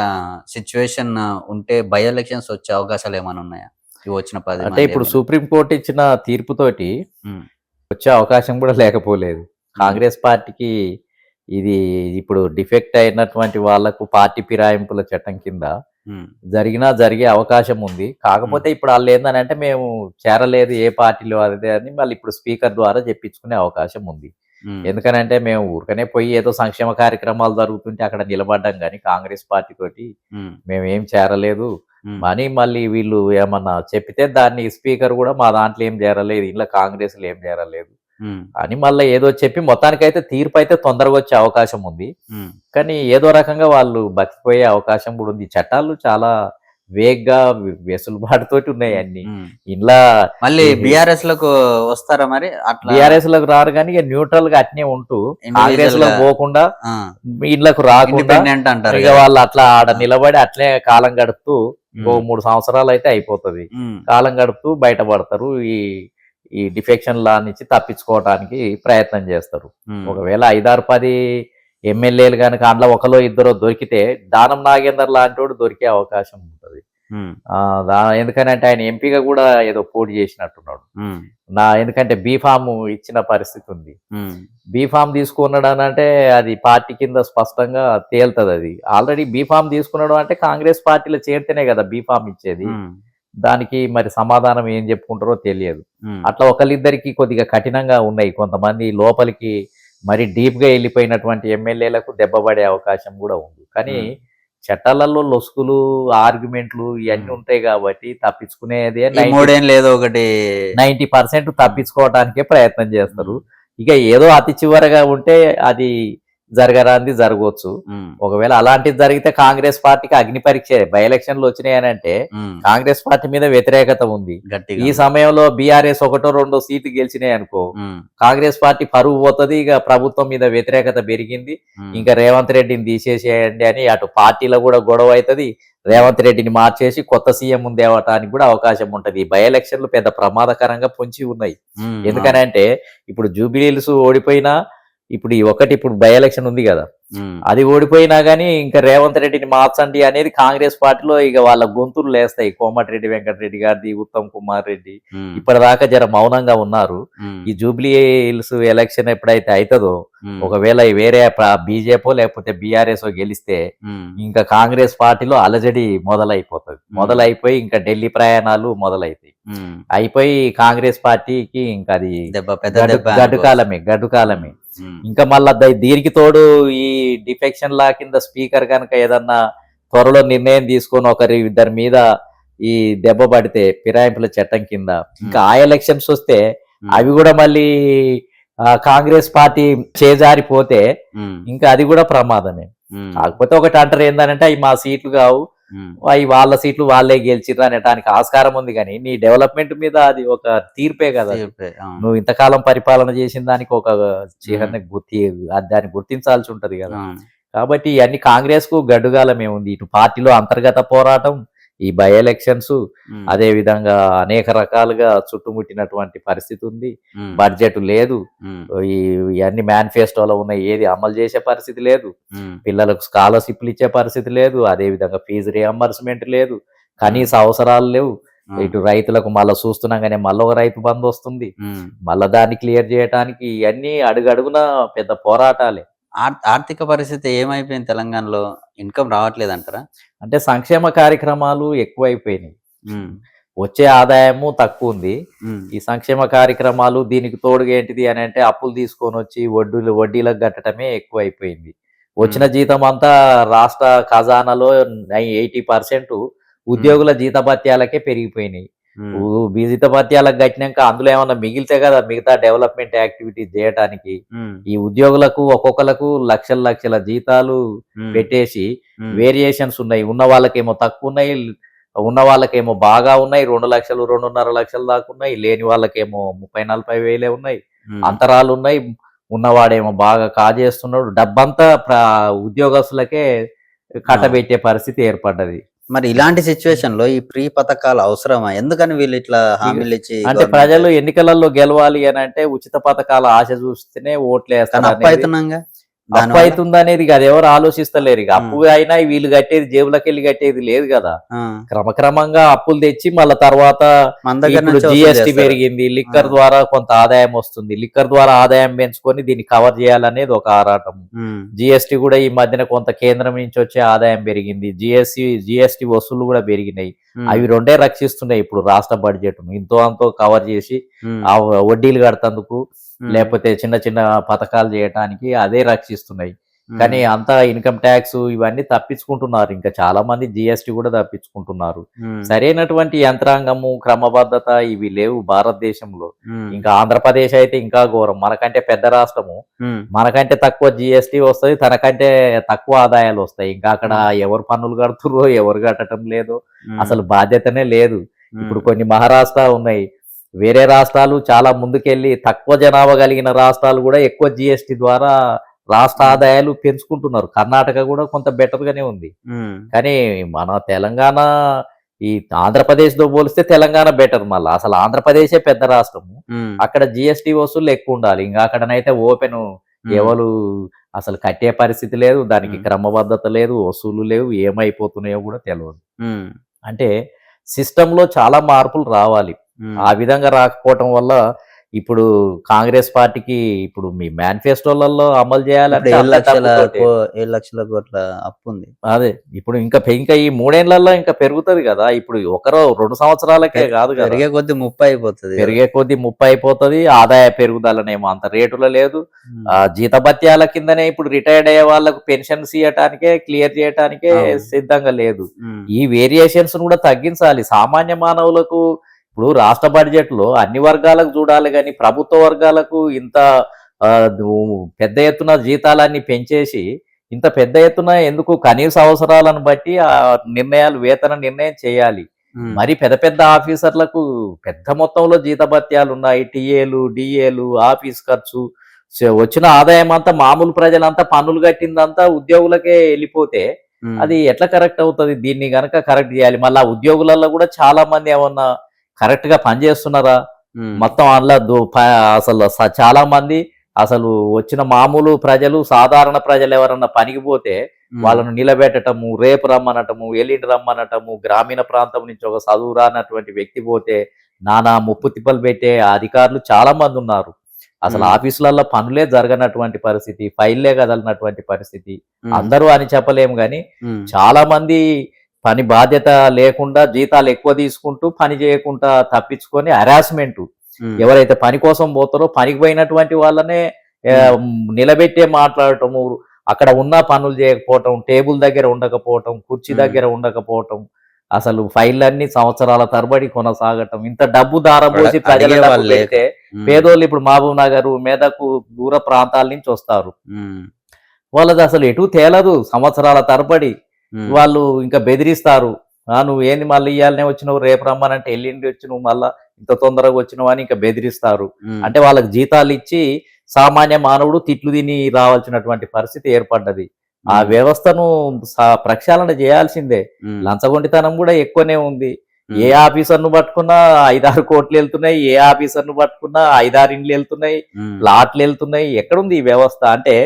సిచ్యువేషన్ ఉంటే బై ఎలక్షన్స్ వచ్చే అవకాశాలు ఏమైనా ఉన్నాయా? వచ్చిన 10 అంటే ఇప్పుడు సుప్రీంకోర్టు ఇచ్చిన తీర్పుతోటి వచ్చే అవకాశం కూడా లేకపోలేదు. కాంగ్రెస్ పార్టీకి ఇది ఇప్పుడు డిఫెక్ట్ అయినటువంటి వాళ్లకు పార్టీ ఫిరాయింపుల చట్టం కింద జరిగే అవకాశం ఉంది. కాకపోతే ఇప్పుడు వాళ్ళు ఏంటంటే మేము చేరలేదు ఏ పార్టీలో అదే అని మళ్ళీ ఇప్పుడు స్పీకర్ ద్వారా చెప్పించుకునే అవకాశం ఉంది. ఎందుకనంటే మేము ఊరికనే పోయి ఏదో సంక్షేమ కార్యక్రమాలు జరుగుతుంటే అక్కడ నిలబడ్డాం కానీ కాంగ్రెస్ పార్టీ తోటి మేము ఏం చేరలేదు అని మళ్ళీ వీళ్ళు ఏమన్నా చెప్పితే దాన్ని స్పీకర్ కూడా మా దాంట్లో ఏం చేరలేదు, ఇంట్లో కాంగ్రెస్ లో ఏం చేరలేదు అని మళ్ళీ ఏదో చెప్పి మొత్తానికైతే తీర్పు అయితే తొందరగా వచ్చే అవకాశం ఉంది. కానీ ఏదో రకంగా వాళ్ళు బతికిపోయే అవకాశం కూడా ఉంది. చట్టాలు చాలా వేగ్గా వెసులుబాటుతోటి ఉన్నాయి అన్ని. ఇంట్లో మళ్ళీ బీఆర్ఎస్ లకు వస్తారా మరి? బీఆర్ఎస్ లకు రారు కానీ న్యూట్రల్ గా అట్నే ఉంటూ కాంగ్రెస్ లో పోకుండా ఇళ్లకు రాకుండా ఇక వాళ్ళు అట్లా ఆడ నిలబడి అట్లే కాలం గడుపుతూ ఇంకో 3 సంవత్సరాలు అయితే అయిపోతుంది. కాలం గడుపుతూ బయటపడతారు. ఈ డిఫెక్షన్ లా నుంచి తప్పించుకోవడానికి ప్రయత్నం చేస్తారు. ఒకవేళ 5-10 ఎమ్మెల్యేలు కనుక అందులో 1-2 దొరికితే దానం నాగేందర్ లాంటి దొరికే అవకాశం ఉంటుంది. ఎందుకంటే ఆయన ఎంపీగా కూడా ఏదో పోటీ చేసినట్టున్నాడు. ఎందుకంటే బీఫామ్ ఇచ్చిన పరిస్థితి ఉంది. బీఫామ్ తీసుకున్నాడు అని అంటే అది పార్టీ కింద స్పష్టంగా తేలుతుంది. అది ఆల్రెడీ బీఫామ్ తీసుకున్నాడు అంటే కాంగ్రెస్ పార్టీలో చేరితేనే కదా బీఫామ్ ఇచ్చేది. దానికి మరి సమాధానం ఏం చెప్పుకుంటారో తెలియదు. అట్లా ఒకళ్ళిద్దరికి కొద్దిగా కఠినంగా ఉన్నాయి. కొంతమంది లోపలికి మరి డీప్ గా వెళ్ళిపోయినటువంటి ఎమ్మెల్యేలకు దెబ్బపడే అవకాశం కూడా ఉంది. కానీ చట్టాలలో లొసుకులు, ఆర్గ్యుమెంట్లు ఇవన్నీ ఉంటాయి కాబట్టి తప్పించుకునేదే 90% తప్పించుకోవడానికే ప్రయత్నం చేస్తారు. ఇక ఏదో అతి చివరగా ఉంటే అది జరగరాంది జరగవచ్చు. ఒకవేళ అలాంటిది జరిగితే కాంగ్రెస్ పార్టీకి అగ్ని పరీక్ష. బై ఎలక్షన్లు వచ్చినాయనంటే కాంగ్రెస్ పార్టీ మీద వ్యతిరేకత ఉంది. ఈ సమయంలో బీఆర్ఎస్ 1-2 సీట్లు గెలిచినాయి అనుకో, కాంగ్రెస్ పార్టీ పరువు పోతుంది. ఇక ప్రభుత్వం మీద వ్యతిరేకత పెరిగింది, ఇంకా రేవంత్ రెడ్డిని తీసేసేయండి అని అటు పార్టీలో కూడా గొడవ అవుతుంది. రేవంత్ రెడ్డిని మార్చేసి కొత్త సీఎం తేవటానికి కూడా అవకాశం ఉంటది. బై ఎలక్షన్లు పెద్ద ప్రమాదకరంగా పొంచి ఉన్నాయి. ఎందుకనంటే ఇప్పుడు జూబిలీ హిల్స్ ఓడిపోయినా ఇప్పుడు ఇప్పుడు బై ఎలక్షన్ ఉంది కదా, అది ఓడిపోయినా గానీ ఇంకా రేవంత్ రెడ్డిని మార్చండి అనేది కాంగ్రెస్ పార్టీలో ఇక వాళ్ళ గొంతులు లేస్తాయి. కోమటిరెడ్డి వెంకటరెడ్డి గారిది, ఉత్తమ్ కుమార్ రెడ్డి ఇప్పటిదాకా జర మౌనంగా ఉన్నారు. ఈ జూబ్లీ హిల్స్ ఎలక్షన్ ఎప్పుడైతే అవుతుందో, ఒకవేళ వేరే బీజేపీ లేకపోతే బీఆర్ఎస్ గెలిస్తే ఇంకా కాంగ్రెస్ పార్టీలో అలజడి మొదలైపోయి ఇంకా ఢిల్లీ ప్రయాణాలు మొదలైతాయి. అయిపోయి కాంగ్రెస్ పార్టీకి ఇంకా అది గడ్డుకాలమే. ఇంకా మళ్ళా దీనికి తోడు ఈ డిఫెక్షన్ లా కింద స్పీకర్ కనుక ఏదన్నా త్వరలో నిర్ణయం తీసుకొని ఒకరి ఇద్దరి మీద ఈ దెబ్బ పడితే ఫిరాయింపుల చట్టం కింద ఇంకా ఆ ఎలక్షన్స్ వస్తే అవి కూడా మళ్ళీ కాంగ్రెస్ పార్టీ చేజారిపోతే ఇంకా అది కూడా ప్రమాదమే. కాకపోతే ఒకటి అంటారు ఏంటంటే అవి మా సీట్లు కావు, అవి వాళ్ళ సీట్లు వాళ్ళే గెలిచిర్రు అనడానికి ఆస్కారం ఉంది. కానీ నీ డెవలప్మెంట్ మీద అది ఒక తీర్పే కదా. నువ్వు ఇంతకాలం పరిపాలన చేసిన దానికి ఒక చిహ్నాన్ని దాన్ని గుర్తించాల్సి ఉంటది కదా. కాబట్టి ఇవన్నీ కాంగ్రెస్ కు గడ్డుగాలమే ఉంది. ఇటు పార్టీలో అంతర్గత పోరాటం, ఈ బై ఎలక్షన్స్, అదే విధంగా అనేక రకాలుగా చుట్టుముట్టినటువంటి పరిస్థితి ఉంది. బడ్జెట్ లేదు, ఇవన్నీ మేనిఫెస్టోలో ఉన్న ఏది అమలు చేసే పరిస్థితి లేదు, పిల్లలకు స్కాలర్షిప్లు ఇచ్చే పరిస్థితి లేదు, అదే విధంగా ఫీజు రియంబర్స్మెంట్ లేదు, కనీస అవసరాలు లేవు. ఇటు రైతులకు మళ్ళీ చూస్తున్నాం కానీ మళ్ళీ ఒక రైతు బంధు వస్తుంది, మళ్ళా దాన్ని క్లియర్ చేయడానికి ఇవన్నీ అడుగడుగున పెద్ద పోరాటాలే. ఆర్థిక పరిస్థితి ఏమైపోయింది తెలంగాణలో? ఇన్కమ్ రావట్లేదు అంటారా? అంటే సంక్షేమ కార్యక్రమాలు ఎక్కువైపోయినాయి, వచ్చే ఆదాయము తక్కువ ఉంది. ఈ సంక్షేమ కార్యక్రమాలు దీనికి తోడుగా ఏంటిది అని అంటే అప్పులు తీసుకొని వచ్చి వడ్డీలకు కట్టడమే ఎక్కువైపోయింది. వచ్చిన జీతం అంతా రాష్ట్ర ఖజానాలో 80% ఉద్యోగుల జీతభత్యాలకే పెరిగిపోయినాయి. జీతభత్యాలకు కట్టినాక అందులో ఏమన్నా మిగిలితే కదా మిగతా డెవలప్మెంట్ యాక్టివిటీస్ చేయడానికి. ఈ ఉద్యోగులకు ఒక్కొక్కలకు లక్షల జీతాలు పెట్టేసి వేరియేషన్స్ ఉన్నాయి. ఉన్న వాళ్ళకేమో తక్కువ ఉన్నాయి, ఉన్న వాళ్ళకేమో బాగా ఉన్నాయి. 2 లక్షలు 2.5 లక్షల దాకా ఉన్నాయి. లేని వాళ్ళకేమో 30-40 వేలే ఉన్నాయి. అంతరాలు ఉన్నాయి. ఉన్నవాడేమో బాగా కాజేస్తున్నాడు. డబ్బంతా ఉద్యోగస్తులకే కట్టబెట్టే పరిస్థితి ఏర్పడ్డది. మరి ఇలాంటి సిచ్యువేషన్ లో ఈ ప్రీ పథకాలు అవసరమా? ఎందుకని వీళ్ళు ఇట్లా హామీలు ఇచ్చి? అంటే ప్రజలు ఎన్నికలలో గెలవాలి అని అంటే ఉచిత పథకాల ఆశ చూస్తేనే ఓట్లు వేస్తారు. అప్పు అవుతుంది అనేది అది ఎవరు ఆలోచిస్తలేరు. ఇక అప్పు అయినా వీళ్ళు కట్టేది జేబులకి వెళ్ళి కట్టేది లేదు కదా. క్రమక్రమంగా అప్పులు తెచ్చి మళ్ళా తర్వాత జిఎస్టీ పెరిగింది, లిక్కర్ ద్వారా కొంత ఆదాయం వస్తుంది, లిక్కర్ ద్వారా ఆదాయం పెంచుకొని దీన్ని కవర్ చేయాలనేది ఒక ఆరాటం. జిఎస్టీ కూడా ఈ మధ్యన కొంత కేంద్రం నుంచి వచ్చే ఆదాయం పెరిగింది, జిఎస్టీ వసూళ్లు కూడా పెరిగినాయి. అవి రెండే రక్షిస్తున్నాయి ఇప్పుడు రాష్ట్ర బడ్జెట్ ను. ఇంతో అంతో కవర్ చేసి ఆ వడ్డీలు కడతందుకు లేకపోతే చిన్న చిన్న పథకాలు చేయడానికి అదే రక్షిస్తున్నాయి. కానీ అంతా ఇన్కమ్ ట్యాక్స్ ఇవన్నీ తప్పించుకుంటున్నారు. ఇంకా చాలా మంది జిఎస్టీ కూడా తప్పించుకుంటున్నారు. సరైనటువంటి యంత్రాంగము, క్రమబద్ధత ఇవి లేవు భారతదేశంలో. ఇంకా ఆంధ్రప్రదేశ్ అయితే ఇంకా ఘోరం. మనకంటే పెద్ద రాష్ట్రము, మనకంటే తక్కువ జిఎస్టీ వస్తుంది, తనకంటే తక్కువ ఆదాయాలు వస్తాయి. ఇంకా అక్కడ ఎవరు పన్నులు కడుతుర్రో ఎవరు కట్టడం లేదో అసలు బాధ్యతనే లేదు. ఇప్పుడు కొన్ని మహారాష్ట్ర ఉన్నాయి, వేరే రాష్ట్రాలు చాలా ముందుకెళ్లి తక్కువ జనాభా కలిగిన రాష్ట్రాలు కూడా ఎక్కువ జిఎస్టీ ద్వారా రాష్ట్ర ఆదాయాలు పెంచుకుంటున్నారు. కర్ణాటక కూడా కొంత బెటర్ గానే ఉంది. కానీ మన తెలంగాణ ఈ ఆంధ్రప్రదేశ్ తో పోలిస్తే తెలంగాణ బెటర్. మళ్ళీ అసలు ఆంధ్రప్రదేశే పెద్ద రాష్ట్రము, అక్కడ జిఎస్టీ వసూళ్లు ఎక్కువ ఉండాలి. ఇంకా అక్కడనైతే ఓపెన్ ఎవరు అసలు కట్టే పరిస్థితి లేదు, దానికి క్రమబద్ధత లేదు, వసూలు లేవు, ఏమైపోతున్నాయో కూడా తెలియదు. అంటే సిస్టమ్ లో చాలా మార్పులు రావాలి. ఆ విధంగా రాకపోవటం వల్ల ఇప్పుడు కాంగ్రెస్ పార్టీకి ఇప్పుడు మీ మేనిఫెస్టోలలో అమలు చేయాలంటే 7 లక్షల కోట్ల అప్పు ఉంది. అదే ఇప్పుడు ఇంకా ఈ 3 ఏళ్లలో ఇంకా పెరుగుతుంది కదా. ఇప్పుడు 2 సంవత్సరాలకే కాదు కదా, పెరిగే కొద్ది 30 అయిపోతుంది. ఆదాయ పెరుగుదలనేమో అంత రేటులో లేదు. జీతభత్యాల కిందనే ఇప్పుడు రిటైర్డ్ అయ్యే వాళ్ళకు పెన్షన్స్ ఇవ్వటానికే, క్లియర్ చేయటానికే సిద్ధంగా లేదు. ఈ వేరియేషన్స్ కూడా తగ్గించాలి. సామాన్య మానవులకు ఇప్పుడు రాష్ట్ర బడ్జెట్ లో అన్ని వర్గాలకు చూడాలి, కానీ ప్రభుత్వ వర్గాలకు ఇంత పెద్ద ఎత్తున జీతాలన్నీ పెంచేసి ఇంత పెద్ద ఎత్తున ఎందుకు? కనీస అవసరాలను బట్టి ఆ నిర్ణయాలు, వేతన నిర్ణయం చేయాలి. మరి పెద్ద పెద్ద ఆఫీసర్లకు పెద్ద మొత్తంలో జీతభత్యాలు ఉన్నాయి, టీఏలు, డిఏలు, ఆఫీస్ ఖర్చు, వచ్చిన ఆదాయం అంతా మామూలు ప్రజలంతా పన్నులు కట్టిందంతా ఉద్యోగులకే వెళ్ళిపోతే అది ఎట్లా కరెక్ట్ అవుతుంది? దీన్ని గనక కరెక్ట్ చేయాలి. మళ్ళీ ఉద్యోగులలో కూడా చాలా మంది ఏమన్నా కరెక్ట్ గా పనిచేస్తున్నారా? మొత్తం అందులో అసలు చాలా మంది అసలు వచ్చిన మామూలు ప్రజలు, సాధారణ ప్రజలు ఎవరన్నా పనికి పోతే వాళ్ళను నిలబెట్టటము, రేపు రమ్మనటము, ఎల్లుండి రమ్మనటము, గ్రామీణ ప్రాంతం నుంచి ఒక చదువు రానటువంటి వ్యక్తి పోతే నానా ముప్పు తిప్పలు పెట్టే అధికారులు చాలా మంది ఉన్నారు. అసలు ఆఫీసులలో పనులే జరగనటువంటి పరిస్థితి, ఫైల్లే కదలనటువంటి పరిస్థితి. అందరూ అని చెప్పలేము కానీ చాలా మంది పని బాధ్యత లేకుండా జీతాలు ఎక్కువ తీసుకుంటూ పని చేయకుండా తప్పించుకొని హరాస్మెంట్, ఎవరైతే పని కోసం పోతారో పనికి పోయినటువంటి వాళ్ళనే నిలబెట్టే మాట్లాడటము, అక్కడ ఉన్న పనులు చేయకపోవటం, టేబుల్ దగ్గర ఉండకపోవటం, కుర్చీ దగ్గర ఉండకపోవటం, అసలు ఫైళ్ళన్నీ సంవత్సరాల తరబడి కొనసాగటం, ఇంత డబ్బు దారబోసి ప్రజల డబ్బు పెడితే పేదోళ్ళు ఇప్పుడు మహబూబ్ నగర్, మెదకు, దూర ప్రాంతాల నుంచి వస్తారు. వాళ్ళది అసలు ఎటు తేలదు. సంవత్సరాల తరబడి వాళ్ళు ఇంకా బెదిరిస్తారు. నువ్వు ఏంది మళ్ళీ ఇయ్యాలనే వచ్చినావు, రేపు రమ్మనంటే ఎల్లుండి వచ్చి నువ్వు మళ్ళా ఇంత తొందరగా వచ్చినావు అని ఇంకా బెదిరిస్తారు. అంటే వాళ్ళకి జీతాలు ఇచ్చి సామాన్య మానవుడు తిట్లు తిని రావాల్సినటువంటి పరిస్థితి ఏర్పడ్డది. ఆ వ్యవస్థను ప్రక్షాళన చేయాల్సిందే. లంచగొండితనం కూడా ఎక్కువనే ఉంది. ఏ ఆఫీసర్ను పట్టుకున్నా 5-6 కోట్లు వెళ్తున్నాయి, ఏ ఆఫీసర్ను పట్టుకున్నా 5-6 ఇండ్లు వెళ్తున్నాయి, ప్లాట్లు వెళ్తున్నాయి. ఎక్కడుంది ఈ వ్యవస్థ? అంటే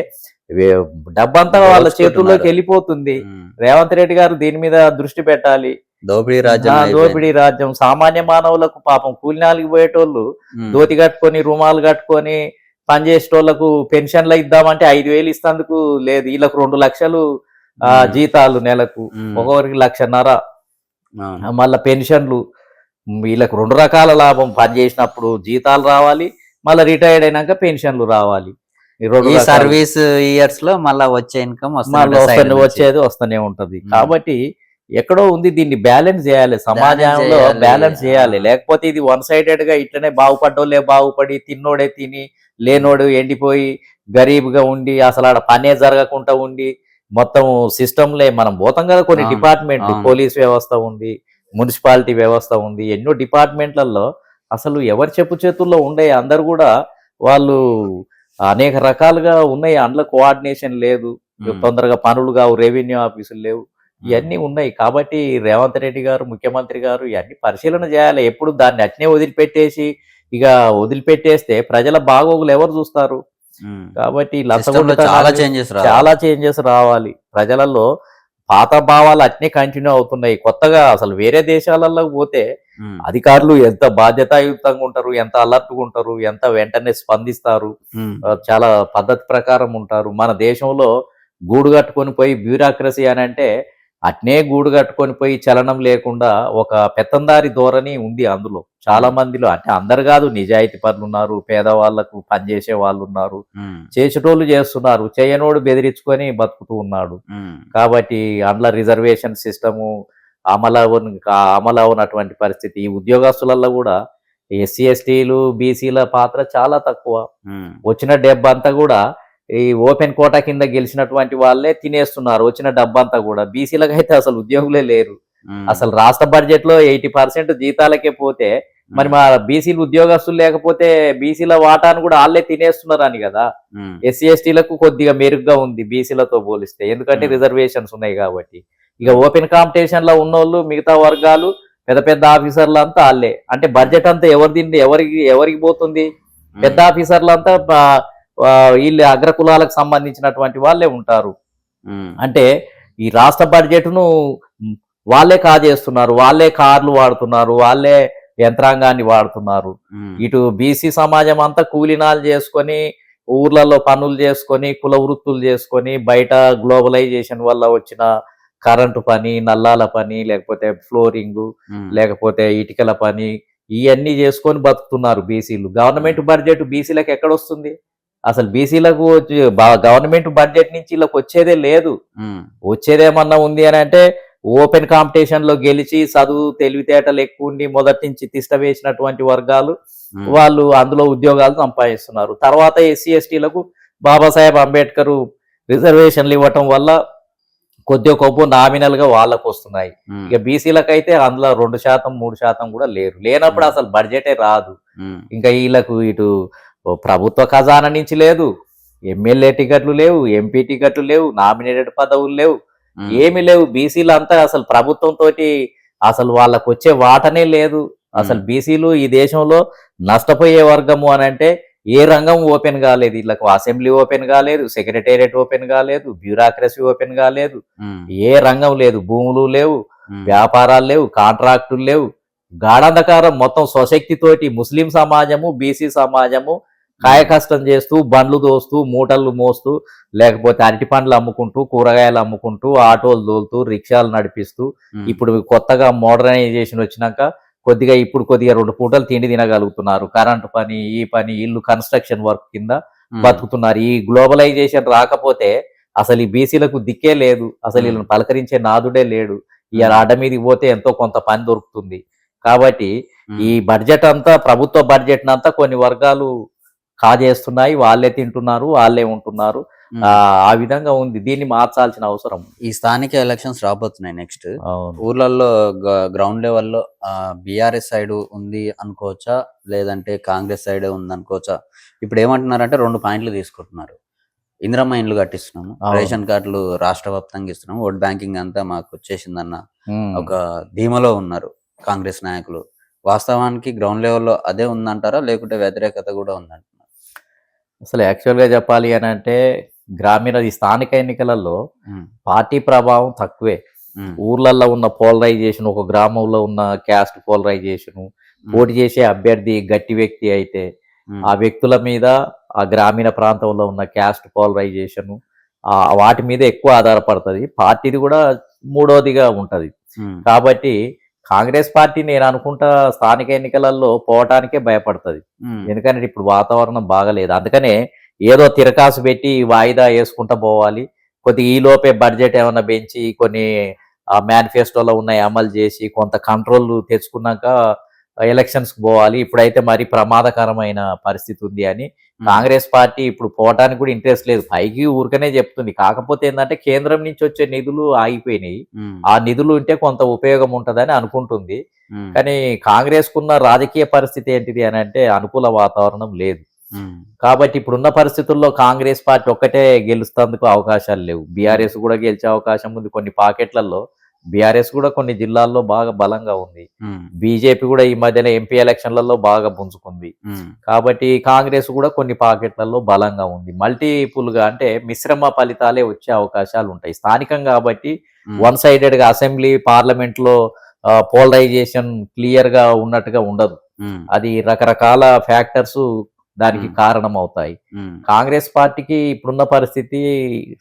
డబ్బంతా వాళ్ళ చేతుల్లోకి వెళ్ళిపోతుంది. రేవంత్ రెడ్డి గారు దీని మీద దృష్టి పెట్టాలి. దోపిడీ రాజ్యం. సామాన్య మానవులకు పాపం కూలినాలికి పోయేటోళ్ళు దోతి కట్టుకొని, రుమాలు కట్టుకొని పనిచేసేటోళ్లకు పెన్షన్లు ఇద్దామంటే 5,000 ఇస్తందుకు లేదు. వీళ్ళకు 2 లక్షలు జీతాలు నెలకు, ఒక్కొక్కరికి 1,50,000. మళ్ళా పెన్షన్లు, వీళ్ళకు 2 రకాల లాభం. పని చేసినప్పుడు జీతాలు రావాలి, మళ్ళీ రిటైర్డ్ అయినాక పెన్షన్లు రావాలి. ఈ సర్వీస్ ఇయర్స్ లో మళ్ళీ వచ్చే ఇన్కమ్ వచ్చేది వస్తూనే ఉంటది. కాబట్టి ఎక్కడో ఉంది, దీన్ని బ్యాలెన్స్ చేయాలి, సమాజంలో బ్యాలెన్స్ చేయాలి. లేకపోతే ఇది 1 సైడెడ్ గా ఇట్లనే బాగుపడ్డోళ్ళే బాగుపడి, తిన్నోడే తిని, లేనోడు ఎండిపోయి గరీబ్గా ఉండి, అసలు ఆడ పనే జరగకుండా ఉండి, మొత్తం సిస్టంలే మనం పోతాం కదా. కొన్ని డిపార్ట్మెంట్, పోలీస్ వ్యవస్థ ఉంది, మున్సిపాలిటీ వ్యవస్థ ఉంది, ఎన్నో డిపార్ట్మెంట్లలో అసలు ఎవరి చెప్పు చేతుల్లో ఉండే. అందరు కూడా వాళ్ళు అనేక రకాలుగా ఉన్నాయి. అందులో కోఆర్డినేషన్ లేదు, తొందరగా పనులు కావు, రెవెన్యూ ఆఫీసులు లేవు, ఇవన్నీ ఉన్నాయి. కాబట్టి రేవంత్ రెడ్డి గారు, ముఖ్యమంత్రి గారు ఇవన్నీ పరిశీలన చేయాలి. ఎప్పుడు దాన్ని అట్నే వదిలిపెట్టేస్తే ప్రజల బాగోగులు ఎవరు చూస్తారు? కాబట్టి చాలా చేంజెస్ రావాలి ప్రజలలో. పాత భావాలు అట్నే కంటిన్యూ అవుతున్నాయి. కొత్తగా అసలు వేరే దేశాలలో పోతే అధికారులు ఎంత బాధ్యతాయుతంగా ఉంటారు, ఎంత అలర్ట్గా ఉంటారు, ఎంత వెంటనే స్పందిస్తారు, చాలా పద్ధతి ప్రకారం ఉంటారు. మన దేశంలో గూడు కట్టుకొని పోయి బ్యూరోక్రసీ అని అంటే అట్నే గూడు కట్టుకొని పోయి చలనం లేకుండా ఒక పెత్తందారి ధోరణి ఉంది అందులో చాలా మందిలో. అంటే అందరు కాదు, నిజాయితీ పనులు ఉన్నారు, పేదవాళ్లకు పనిచేసే వాళ్ళు ఉన్నారు, చేసేటోళ్ళు చేస్తున్నారు, చేయనోడు బెదిరించుకొని బతుకుతూ ఉన్నాడు. కాబట్టి అందులో రిజర్వేషన్ సిస్టము అమలవునటువంటి పరిస్థితి. ఈ ఉద్యోగస్తులలో కూడా ఎస్సీ ఎస్టీలు బీసీల పాత్ర చాలా తక్కువ. వచ్చిన డబ్బంతా కూడా ఈ ఓపెన్ కోటా కింద గెలిచినటువంటి వాళ్ళే తినేస్తున్నారు. వచ్చిన డబ్బంతా కూడా బీసీలకు అయితే అసలు ఉద్యోగులే లేరు. అసలు రాష్ట్ర బడ్జెట్ లో 80% జీతాలకే పోతే మరి మా బీసీలు ఉద్యోగస్తులు లేకపోతే బీసీల వాటాను కూడా వాళ్ళే తినేస్తున్నారని కదా. ఎస్సీ ఎస్టీలకు కొద్దిగా మెరుగ్గా ఉంది బీసీలతో పోలిస్తే, ఎందుకంటే రిజర్వేషన్స్ ఉన్నాయి కాబట్టి. ఇక ఓపెన్ కాంపిటీషన్ లో ఉన్నోళ్ళు మిగతా వర్గాలు పెద్ద పెద్ద ఆఫీసర్లు అంతా వాళ్ళే. అంటే బడ్జెట్ అంతా ఎవరికి పోతుంది? పెద్ద ఆఫీసర్లు అంతా వీళ్ళు అగ్రకులాలకు సంబంధించినటువంటి వాళ్ళే ఉంటారు. అంటే ఈ రాష్ట్ర బడ్జెట్ ను వాళ్ళే కాజేస్తున్నారు, వాళ్ళే కార్లు వాడుతున్నారు, వాళ్ళే యంత్రాంగాన్ని వాడుతున్నారు. ఇటు బీసీ సమాజం అంతా కూలినాలు చేసుకొని, ఊర్లలో పనులు చేసుకొని, కుల వృత్తులు చేసుకొని, బయట గ్లోబలైజేషన్ వల్ల వచ్చిన కరెంటు పని, నల్లాల పని, లేకపోతే ఫ్లోరింగ్, లేకపోతే ఇటుకల పని, ఇవన్నీ చేసుకొని బతుకుతున్నారు బీసీలు. గవర్నమెంట్ బడ్జెట్ బీసీలకు ఎక్కడొస్తుంది? అసలు బీసీలకు గవర్నమెంట్ బడ్జెట్ నుంచి వీళ్ళకి వచ్చేదే లేదు. వచ్చేదేమన్నా ఉంది అని అంటే ఓపెన్ కాంపిటీషన్ లో గెలిచి చదువు తెలివితేటలు ఎక్కువ ఉండి మొదటి నుంచి తిష్ట వేసినటువంటి వర్గాలు వాళ్ళు అందులో ఉద్యోగాలు సంపాదిస్తున్నారు. తర్వాత ఎస్సీ ఎస్టీలకు బాబాసాహెబ్ అంబేద్కర్ రిజర్వేషన్లు ఇవ్వటం వల్ల కొద్దిగా కొబ్బు నామినల్ గా వాళ్ళకు వస్తున్నాయి. ఇక బీసీలకు అయితే అందులో 2%, 3% కూడా లేరు. లేనప్పుడు అసలు బడ్జెటే రాదు. ఇంకా వీళ్ళకు ఇటు ప్రభుత్వ ఖజానా నుంచి లేదు, ఎమ్మెల్యే టికెట్లు లేవు, ఎంపీ టికెట్లు లేవు, నామినేటెడ్ పదవులు లేవు, ఏమి లేవు. బీసీలు అంతా అసలు ప్రభుత్వంతో అసలు వాళ్ళకు వచ్చే వాటనే లేదు. అసలు బీసీలు ఈ దేశంలో నష్టపోయే వర్గము అని అంటే ఏ రంగం ఓపెన్ కాలేదు. వీళ్ళకు అసెంబ్లీ ఓపెన్ కాలేదు, సెక్రటేరియట్ ఓపెన్ కాలేదు, బ్యూరాక్రసీ ఓపెన్ కాలేదు, ఏ రంగం లేదు. భూములు లేవు, వ్యాపారాలు లేవు, కాంట్రాక్టులు లేవు, గాఢంధకారం మొత్తం. స్వశక్తితోటి ముస్లిం సమాజము, బీసీ సమాజము కాయకష్టం చేస్తూ, బండ్లు దోస్తూ, మూటలు మోస్తూ, లేకపోతే అరటి పండ్లు అమ్ముకుంటూ, కూరగాయలు అమ్ముకుంటూ, ఆటోలు తోలుతూ, రిక్షాలు నడిపిస్తూ, ఇప్పుడు కొత్తగా మోడర్నైజేషన్ వచ్చినాక కొద్దిగా 2 పూటలు తిండి తినగలుగుతున్నారు. కరెంటు పని, ఈ పని, ఇల్లు కన్స్ట్రక్షన్ వర్క్ కింద బతుకుతున్నారు. ఈ గ్లోబలైజేషన్ రాకపోతే అసలు ఈ బీసీలకు దిక్కే లేదు, అసలు వీళ్ళని పలకరించే నాదుడే లేడు. ఇవాళ ఆట మీదకి పోతే ఎంతో కొంత పని దొరుకుతుంది. కాబట్టి ఈ బడ్జెట్ అంతా, ప్రభుత్వ బడ్జెట్ అంతా కొన్ని వర్గాలు కాజేస్తున్నాయి, వాళ్ళే తింటున్నారు, వాళ్ళే ఉంటున్నారు. ఆ విధంగా ఉంది. దీన్ని మార్చాల్సిన అవసరం. ఈ స్థానిక ఎలక్షన్స్ రాబోతున్నాయి నెక్స్ట్. ఊర్లలో గ్రౌండ్ లెవెల్లో బీఆర్ఎస్ సైడ్ ఉంది అనుకోవచ్చా, లేదంటే కాంగ్రెస్ సైడ్ ఉంది అనుకోవచ్చా? ఇప్పుడు ఏమంటున్నారంటే 2 పాయింట్లు తీసుకుంటున్నారు. ఇందిరమ్మ ఇండ్లు కట్టిస్తున్నాము, రేషన్ కార్డులు రాష్ట్ర వ్యాప్తంగా ఇస్తున్నాము, ఓట్ బ్యాంకింగ్ అంతా మాకు వచ్చేసిందన్న ఒక ధీమలో ఉన్నారు కాంగ్రెస్ నాయకులు. వాస్తవానికి గ్రౌండ్ లెవెల్లో అదే ఉందంటారా, లేకుంటే వ్యతిరేకత కూడా ఉందంటారా? అసలు యాక్చువల్గా చెప్పాలి అని అంటే గ్రామీణ ఈ స్థానిక ఎన్నికలలో పార్టీ ప్రభావం తక్కువే. ఊర్లలో ఉన్న పోలరైజేషన్, ఒక గ్రామంలో ఉన్న క్యాస్ట్ పోలరైజేషన్, పోటీ చేసే అభ్యర్థి గట్టి వ్యక్తి అయితే ఆ వ్యక్తుల మీద, ఆ గ్రామీణ ప్రాంతంలో ఉన్న క్యాస్ట్ పోలరైజేషన్, వాటి మీద ఎక్కువ ఆధారపడుతుంది. పార్టీది కూడా మూడోదిగా ఉంటది. కాబట్టి కాంగ్రెస్ పార్టీ నేను అనుకుంటా స్థానిక ఎన్నికలలో పోవటానికే భయపడుతుంది. ఎందుకంటే ఇప్పుడు వాతావరణం బాగలేదు. అందుకనే ఏదో తిరకాసు పెట్టి వాయిదా వేసుకుంటా పోవాలి. కొద్దిగా ఈలోపే బడ్జెట్ ఏమైనా పెంచి కొన్ని మేనిఫెస్టోలో ఉన్నాయి అమలు చేసి కొంత కంట్రోల్ తెచ్చుకున్నాక ఎలక్షన్స్కి పోవాలి. ఇప్పుడైతే మరి ప్రమాదకరమైన పరిస్థితి ఉంది అని కాంగ్రెస్ పార్టీ ఇప్పుడు పోవటానికి కూడా ఇంట్రెస్ట్ లేదు. పైకి ఊరికనే చెప్తుంది. కాకపోతే ఏంటంటే కేంద్రం నుంచి వచ్చే నిధులు ఆగిపోయినాయి. ఆ నిధులు ఉంటే కొంత ఉపయోగం ఉంటదని అనుకుంటుంది. కానీ కాంగ్రెస్ కున్న రాజకీయ పరిస్థితి ఏంటిది అని అంటే అనుకూల వాతావరణం లేదు. కాబట్టి ఇప్పుడున్న పరిస్థితుల్లో కాంగ్రెస్ పార్టీ ఒక్కటే గెలుస్తందుకు అవకాశాలు లేవు. బీఆర్ఎస్ కూడా గెలిచే అవకాశం ఉంది. కొన్ని పాకెట్లలో బీఆర్ఎస్ కూడా కొన్ని జిల్లాల్లో బాగా బలంగా ఉంది. బీజేపీ కూడా ఈ మధ్యన ఎంపీ ఎలక్షన్లలో బాగా పుంజుకుంది. కాబట్టి కాంగ్రెస్ కూడా కొన్ని పాకెట్లలో బలంగా ఉంది. మల్టిపుల్ గా అంటే మిశ్రమ ఫలితాలే వచ్చే అవకాశాలు ఉంటాయి. స్థానికం కాబట్టి వన్ సైడెడ్ గా అసెంబ్లీ, పార్లమెంట్ లో పోలరైజేషన్ క్లియర్ గా ఉన్నట్టుగా ఉండదు. అది రకరకాల ఫ్యాక్టర్స్ దానికి కారణం అవుతాయి. కాంగ్రెస్ పార్టీకి ఇప్పుడున్న పరిస్థితి